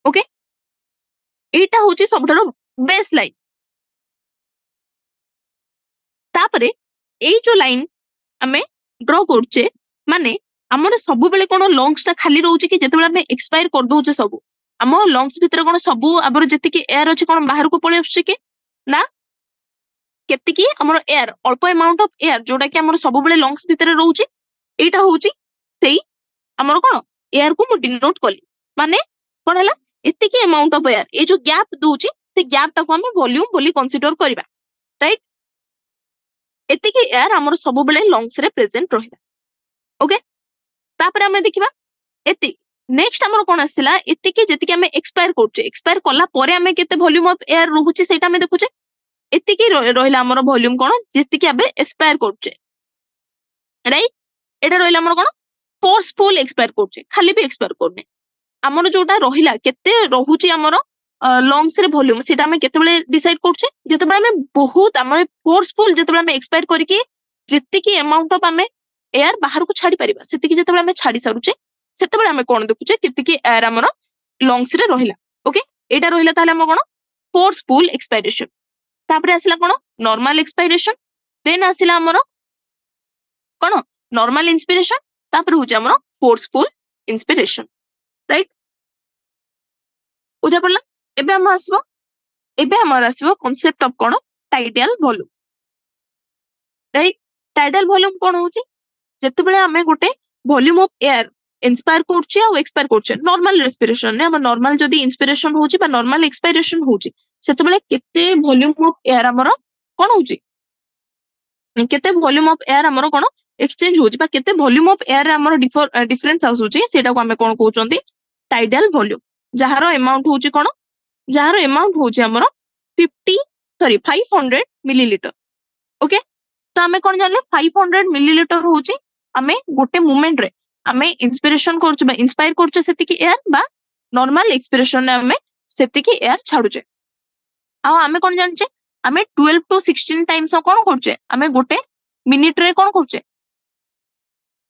ओके एटा होची सबठारो बेस लाइन तापरे ए जो लाइन हमें ड्रॉ करछे माने हमर सब बेले कोन लंग्स ता खाली रहउची कि जते बेले हमें एक्सपायर कर दोचे सब हम लंग्स भीतर कोन सब आबर जति कि एयर अछि कोन बाहर को पळे आछी कि ना केति कि हमर एयर अल्प अमाउंट ऑफ एयर जोडा कि हमर सब बेले लंग्स भीतर रहउची एटा होची सेई हमर कोन एयर को मु डिनोट कली माने कोन हला एतिकी अमाउंट ऑफ एयर ए जो गैप दूची से गैप टा को हम वॉल्यूम बोली कंसीडर करबा राइट एतिकी एयर हमर सब बेले लंग्स रे प्रेजेंट रहिला ओके तापर हम देखिबा एति नेक्स्ट हमर कोन आसिला एतिकी जेतिकी हम एक्सपायर कला परे हम केते वॉल्यूम ऑफ एयर रहूची सेटा हम देखुचे एतिकी रहिला हमर वॉल्यूम कोन जेतिकी हम एक्सपायर करचे राइट एटा रहिला हमर कोन फोर्सफुल एक्सपायर करचे खाली भी एक्सपायर करने हमर जोटा रहिला केते रहूची हमर लंग्स रे वॉल्यूम सेटा हम केते बेले डिसाइड करचे जेते बेले हम बहुत हमर फोर्सफुल जेते बेले हम एक्सपायर करके जेतिकी अमाउंट ऑफ हम एयर बाहर को छाड़ी परिबा सेतिकी जेते बेले हम छाड़ी सारुचे सेते बेले हम कोन देखुचे केतिकी एयर हमर लंग्स रे रहिला ओके एटा रहिला ताले हम कोन फोर्सफुल एक्सपायरेशन तापरे आसिला कोन नॉर्मल एक्सपायरेशन देन आसिला हमर कोन नॉर्मल इंस्पिरेशन तापरे होचे हमर फोर्सफुल इंस्पिरेशन राइट बुझा पड़ला एबे हमर आसबो कांसेप्ट ऑफ कोन tidal volume right tidal volume कोन होची जेते बेले हमें गोटे वॉल्यूम ऑफ एयर इंस्पायर करछि आ एक्सपायर करछि नॉर्मल रेस्पिरेशन ने हम नॉर्मल जदी इंस्पिरेशन होची बा नॉर्मल एक्सपायरेशन होची सेते बेले केते वॉल्यूम ऑफ एयर हमर कोन होची केते वॉल्यूम ऑफ एयर हमर कोन एक्सचेंज होची बा केते वॉल्यूम ऑफ एयर हमर डिफरेंस आउची सेटा को हमें कोन कहउचंती टाइडल वॉल्यूम जहारो अमाउंट होची कोन जहारो अमाउंट होची हमर 500 मिलीलीटर ओके तो हमें कोन जानले 500 मिलीलीटर होची हमें गोटे मोमेंट रे हमें इंस्पिरेशन करछ बा इंस्पायर करछ सेतिकी एयर बा नॉर्मल एक्सपिरेशन ने हमें सेतिकी एयर छाडुचे आ हमें कोन जानचे हमें 12 टू 16 टाइम्स कोन करछे हमें गोटे मिनिट रे कोन करछे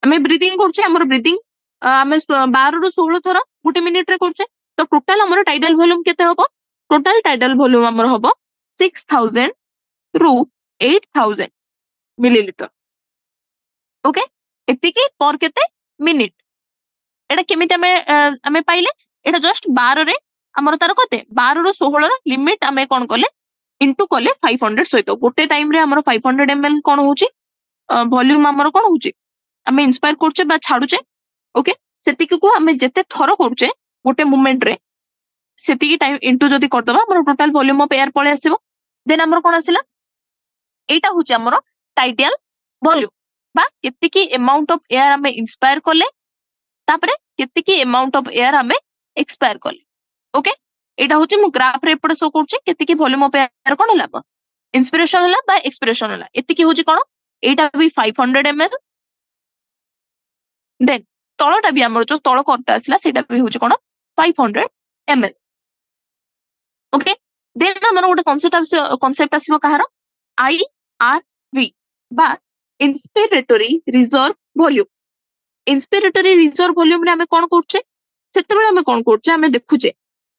हमें ब्रीथिंग करछे हमर ब्रीथिंग हमें 12 रु 16 थरा गोटे मिनिट रे करछे तो टोटल हमर टाइडल वॉल्यूम केते होबो टोटल टाइडल वॉल्यूम हमर होबो 6000 रु 8000 मिलीलीटर ओके एतिकी पर केते मिनिट एटा केमिति हमें पाइले एटा जस्ट 12 रे हमर तार कते 12 रु 16 रे लिमिट हमें कोन करले इनटू करले 500 सहित गोटे टाइम रे हमर 500 ml कोन होची वॉल्यूम हमर कोन होची हमें इंस्पायर करछे बा छाडुचे ओके सेतिकी को हमें जते थरो करछे गोटे मोमेंट रे सेतिकी टाइम इनटू जदी कर दबा हमर टोटल वॉल्यूम ऑफ एयर पळे आसीबो देन हमर कोन आसिला एटा होची हमर टाइडल वॉल्यूम बा केतिकी अमाउंट ऑफ एयर हमें इंस्पायर करले तापरे केतिकी अमाउंट ऑफ एयर हमें एक्सपायर करले ओके एटा होची मु ग्राफ रे पड़े शो करछि केतिकी वॉल्यूम ऑफ एयर कोन हला इंस्पिरेशन हला बा एक्सपिरेशन हला एतिकी होची कोन एटा भी 500 ml देन तळटा भी हमर जो तळ करता आसला सेटा भी होची कोन 500 ml ओके देन हमर गोटे कांसेप्ट आसीबो कहारो IRV बा inspiratory reserve volume inspiratory reserve volume रे हमें कोन करछे सेते बेले हमें कोन करछे हमें देखुचे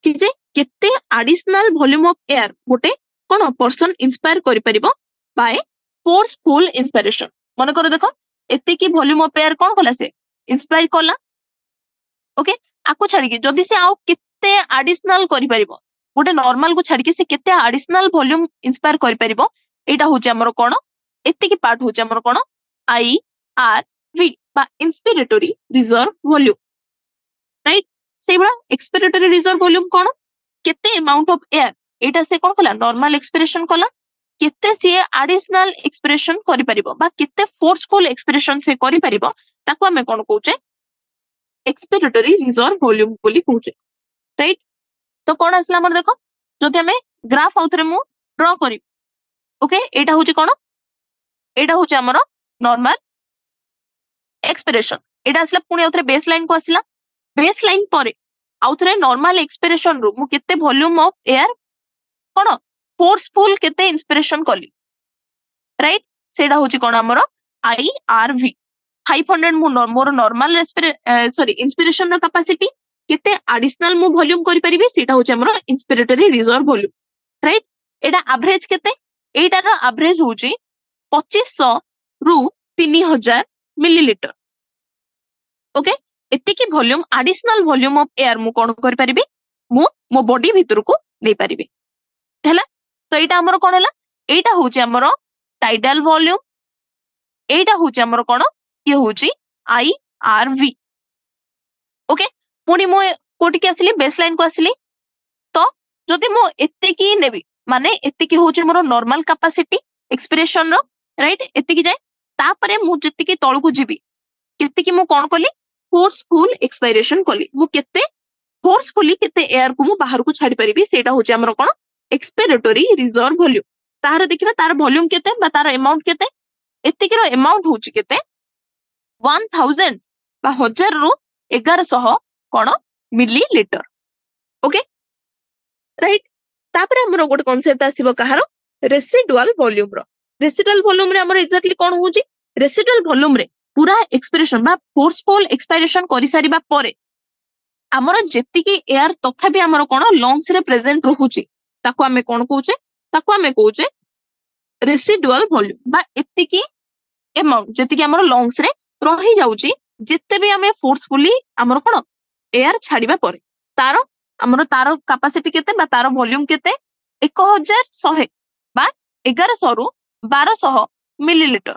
कि जे केते एडिशनल वॉल्यूम ऑफ एयर गोटे कोन पर्सन इंस्पायर करि परिबो बाय फोर्सफुल इंस्पिरेशन मन करो देखो एते की वॉल्यूम ऑफ एयर कोन कला से इंस्पायर कला ओके आको छाडी के जदी से आउ केते एडिशनल करि परिबो गोटे नॉर्मल को छाडी के से केते एडिशनल वॉल्यूम इंस्पायर करि परिबो एटा होचे हमर कोन एते की पार्ट होचे हमर कोन IRV बा इंस्पिरेटरी रिजर्व वॉल्यूम राइट से बड़ा एक्सपिरेटरी रिजर्व वॉल्यूम कोन केते अमाउंट ऑफ एयर एटा से कोन कला नॉर्मल एक्सपिरेशन कला केते से एडिशनल एक्सप्रेशन करि परिबो बा केते फोर्सफुल एक्सप्रेशन से करि परिबो ताको हमें कोन कहउचे एक्सपिरेटरी रिजर्व वॉल्यूम बोली कहउचे राइट तो कोन असला हमर देखो जदि हमें ग्राफ आउथरे मु ड्रा करी ओके एटा होची कोन एटा होची हमर नॉर्मल एक्सपिरेशन एटा असला पुनी आउथरे बेस लाइन को असला बेस लाइन परे आउथरे नॉर्मल एक्सपिरेशन रु मु केते volume of air cone forceful केते इंस्पिरेशन कली राइट सेटा होची कोन हमर IRV 500 मोर नॉर्मल सॉरी इंस्पिरेशन रो कैपेसिटी केते एडिशनल मु वॉल्यूम करि परिबे सेटा होची हमर इंस्पिरेटरी रिजर्व वॉल्यूम राइट एटा एवरेज केते एटा रो एवरेज होची 2500 रु 3000 मिलीलीटर ओके एते की volume additional volume of air मु कोन करि परिबे मु मो बॉडी भीतर को नै परिबे हैला तो एटा हमर कोन हैला एटा होची हमर टाइडल वॉल्यूम एटा होची हमर कोन ये होची IRV। ओके पुणी मु कोटिक आसिली बेसलाइन को आसिली तो जदि मु एतिकी नेबी माने एतिकी होची मोर normal capacity expiration row right एतिकी जाय तापरे मु जतिकी तळकु जिबी केतिकी मु कोन कली फोर्सफुल एक्सपायरेशन कली मु केते फोर्सफुली केते एयर को मु बाहर को छाडी परिबी सेटा होची हमर कोन एक्सपिरेटरी रिजर्व वॉल्यूम तार देखिबा तार वॉल्यूम केते बा तार अमाउंट केते एतिकी रो अमाउंट होची केते 1000 बा 1000 रु 1100 कोन मिलीलीटर ओके राइट तापरे हमर गोटे कांसेप्ट आसीबो कहारो रेसिडुअल वॉल्यूम रो रेसिडुअल वॉल्यूम रे हमर एक्जेक्टली कोन होची रेसिडुअल वॉल्यूम रे पूरा एक्सपिरेशन बा फोर्सफुल एक्सपायरेशन करि सारिबा परे हमर जेतिकी एयर तथापि हमर कोन लंग्स रे प्रेजेंट रहूची ताको हमें कोन कहूचे रेसिडुअल वॉल्यूम बा एतिकी अमाउंट जेतिकी हमर लंग्स रे रही जाउची जेते भी हमें फोर्सफुली हमर कोन एयर छाड़ीबा परे तारो हमर तारो कैपेसिटी केते बा तारो वॉल्यूम केते 1100 बा 1100 रु 1200 मिलीलीटर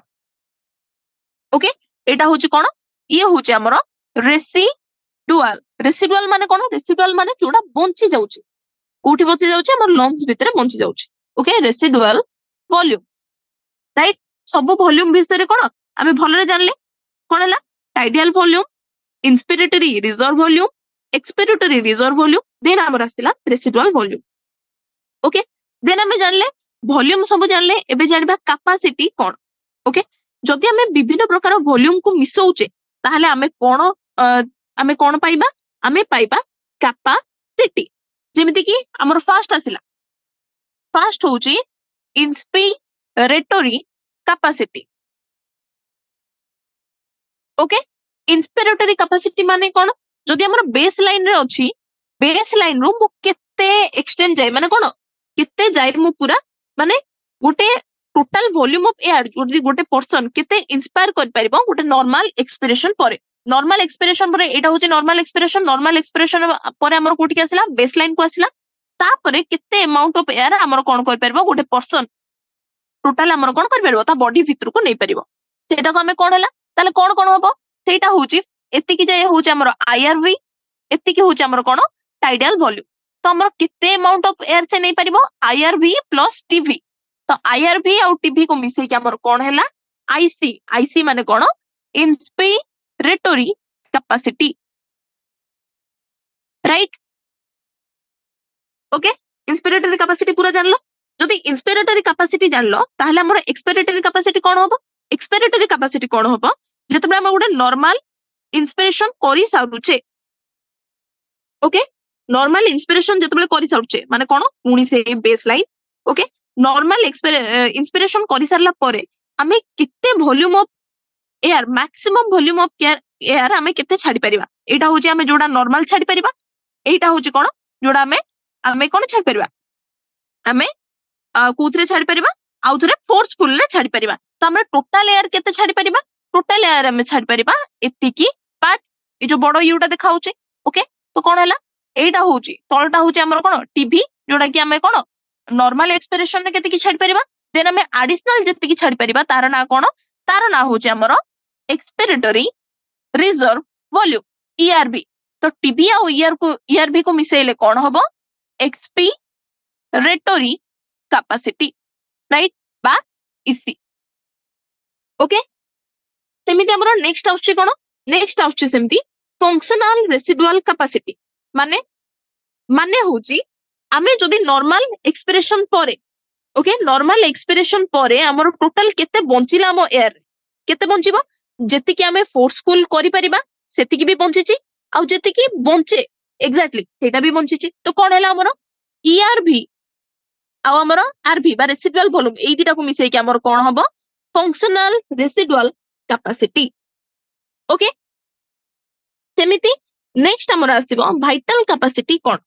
ओके एटा होची कोन ये होची हमर रेसिडुअल माने कोन रेसिडुअल माने जोडा बंची जाउची कोठी बंची जाउची हमर लंग्स भितरे बंची जाउची ओके रेसिडुअल वॉल्यूम राइट सब वॉल्यूम विषय कोन आमे भलरे जानले कोन हला tidal volume inspiratory reserve volume expiratory reserve volume then हमर आसिला रेसिडुअल वॉल्यूम ओके देन आमे जानले वॉल्यूम सब जानले एबे जानबा कैपेसिटी कोन ओके जदि आमे विभिन्न प्रकार वॉल्यूम को मिसौचे ताहले आमे कोन पाइबा आमे पाइबा कैपेसिटी जेमिति कि हमर फर्स्ट होची inspiratory capacity okay inspiratory capacity माने कोन जदि हमर बेस लाइन रे अछि बेस लाइन रो मु केते एक्सटेंड जाय माने कोन केते जाय मु पूरा माने गोटे टोटल वॉल्यूम ऑफ एयर जदि गोटे पर्सन केते इंस्पायर कर परिबो गोटे नॉर्मल एक्सपिरेशन परे नॉर्मल एक्सपिरेशन परे एटा होची नॉर्मल एक्सपिरेशन परे हमर कोठी आसिला बेस लाइन को आसिला तापरे केते अमाउंट ऑफ एयर हमर कोन कर परबो गोटे पर्सन टोटल हमर कोन कर परबो ता बॉडी भितर को नै परबो सेटा को हमें कोन हला ताले कोन होबो सेटा होची एतिकी जाय होची हमर आईआरवी एतिकी होची हमर कोन टाइडियल वॉल्यूम तो हमर केते अमाउंट ऑफ एयर से नै परबो आईआरवी प्लस टीवी तो आईआरवी और टीवी को मिसे के हमर कोन हला आईसी माने कोन inspiratory capacity right okay inspiratory capacity पूरा जानलो जदि इंस्पिरेटरी कैपेसिटी जानलो ताहले हमर एक्सपिरेटरी कैपेसिटी कोन होबो एक्सपिरेटरी कैपेसिटी कोन होबो जतबे हम गोटे नॉर्मल इंस्पिरेशन करि सारुचे ओके नॉर्मल इंस्पिरेशन जतबे करि सारुचे माने कोन पुनी से base line okay normal inspiration करि सारला परे हमें कितने volume of air maximum volume of air हमें कितने छाड़ी परिबा एटा होची हमें जोडा नॉर्मल छाड़ी परिबा एटा होची कोन जोडा हमें कोन छाड़ी परिबा हमें कोथरे छाड़ी परिबा आउ थरे फोर्सफुल ने छाड़ी परिबा तो हमें टोटल एयर केते छाड़ी परिबा टोटल एयर हमें छाड़ी परिबा एतिकी पार्ट ए जो बडो यूटा देखाउचे ओके तो कोन हला एटा होची तळटा होची हमर कोन टीवी जोडा कि हमें कोन नॉर्मल एक्सपिरेशन ने केते की छाड़ी परिबा देन हमें एडिशनल जति की छाड़ी परिबा तार ना कोन तार ना होची हमर एक्सपिरेटरी रिजर्व वॉल्यूम ईआरबी तो टीबी और ईआरबी को मिसेले कोन होबो एक्सपिरेटरी कैपेसिटी राइट बा इसी ओके सेमिति हमर नेक्स्ट आउची कोन नेक्स्ट आउची सेमिति फंक्शनल रेसिडुअल कैपेसिटी माने होची आमे जदि नॉर्मल एक्सपिरेशन परे ओके नॉर्मल एक्सपिरेशन परे हमर टोटल केते बंचिला हम एयर केते बंचिबो जेति कि आमे फोर्सफुल करि परिबा सेति कि भी बंचिची आ जेति कि बंचे एग्जैक्टली सेटा भी बंचिची तो कोन हला हमर ईआरबी आ हमर आरबी बा रेसिडुअल वॉल्यूम एई दिटा को मिसै कि हमर कोन हबो फंक्शनल रेसिडुअल कैपेसिटी ओके सेमिति नेक्स्ट हमर आसीबो वाइटल कैपेसिटी कोन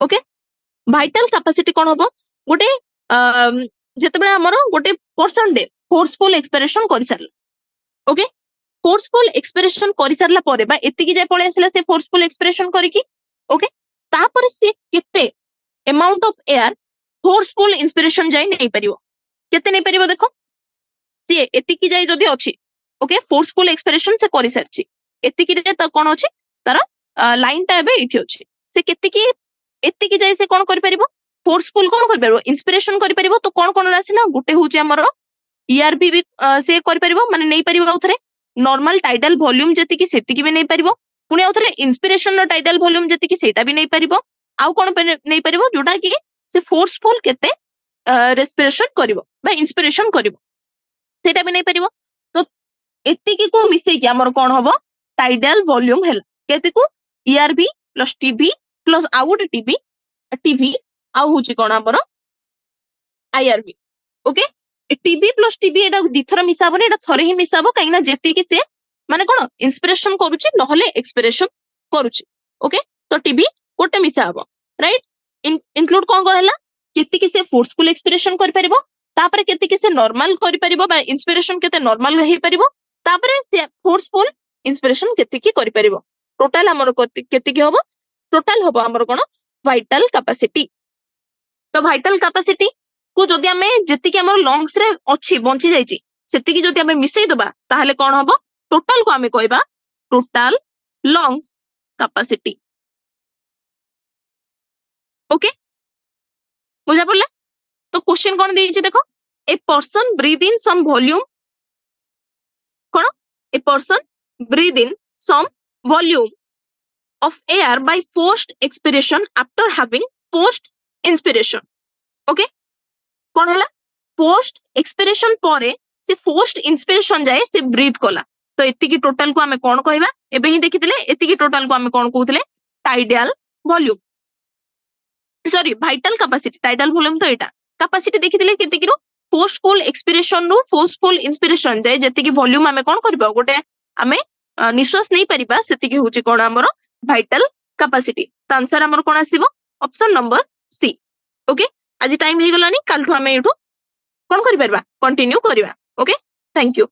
ओके वाइटल कैपेसिटी कोन हबो गोटे जेतबे हमर गोटे पर्सन डे फोर्सफुल एक्सपिरेशन करि सारला ओके फोर्सफुल एक्सपिरेशन करि सारला परे बा एतिकी जे पळे आसिला से फोर्सफुल एक्सपिरेशन करि कि ओके तापरे से केते amount of air forceful inspiration जाय नै परिबो केते नै परिबो देखो से एतिकी जाय जदी अछि ओके फोर्सफुल एक्सपिरेशन से करि सारछि एतिकी रे त कोन अछि तार लाइन टा एबे इठी अछि से केतिकी एतिकी जाय से कोन करि परिबो फोर्सफुल कोन करि परिबो इंस्पिरेशन करि परिबो तो कोन आछि ना गुटे होछि हमर ईआरबी भी से करि परिबो माने नै परिबो आउथरे नॉर्मल टाइडल वॉल्यूम जेतिकी सेतिकी भी नै परिबो पुनी आउथरे इंस्पिरेशन नो टाइडल वॉल्यूम जेतिकी सेटा भी नै परिबो आउ कोन नै परिबो जोटा कि से फोर्सफुल केते रेस्पिरेशन करिवो बा इंस्पिरेशन करिवो सेटा भी नै परिबो तो एतिकी को मिसे कि हमर कोन हबो टाइडल वॉल्यूम हेला केते को ERB plus TB plus out TB TV आउ होची कोन हमर IRB okay TB plus TB एटा दिथर मिसाबो एटा थरे ही मिसाबो काई ना जेतिकी से माने कोन इंस्पिरेशन करूची नहले एक्सपिरेशन करूची ओके तो टीबी गोटे मिसा हबो राइट इंक्लूड कोन कोन हला केतिकी से फोर्सफुल एक्सपिरेशन कर परिबो तापरे केतिकी से नॉर्मल कर परिबो बा इंस्पिरेशन केते नॉर्मल हे परिबो तापरे से फोर्सफुल इंस्पिरेशन केतिकी कर परिबो टोटल हमर केतिकी हबो टोटल हबो हमर कोन वाइटल कैपेसिटी तो वाइटल कैपेसिटी को जदि हमें जेतिकी हमर लंग्स रे अछि बंची जाईची सेतिकी जदि हमें मिसई दबा ताहले कोन हबो टोटल को हमें कहबा टोटल लंग्स कैपेसिटी ओके बुझा पड़ला तो क्वेश्चन कोन देइची देखो a person breathe in some volume कोन a person breathe in some volume of air by forced expiration after having forced inspiration okay कोन हला forced expiration परे से forced inspiration जाए से ब्रीथ कला तो एतिकी टोटल को हमें कोन कहबा एबे ही देखिथिले एतिकी टोटल को हमें कोन कहउथिले tidal volume sorry vital capacity tidal volume तो एटा कैपेसिटी देखिथिले केतिकी रो फोर्सफुल एक्सपिरेशन नु फोर्सफुल इंस्पिरेशन जाए जेतिकी वॉल्यूम हमें कोन करबा गोटे हमें निश्वास नहीं परिबा सेतिकी होची कोन हमर वाइटल कैपेसिटी तो आंसर हमर कोन आसीबो ऑप्शन नंबर सी ओके आज टाइम हे गलानी काल ठो हमें एठो कोन करि परबा कंटिन्यू करबा ओके थैंक यू।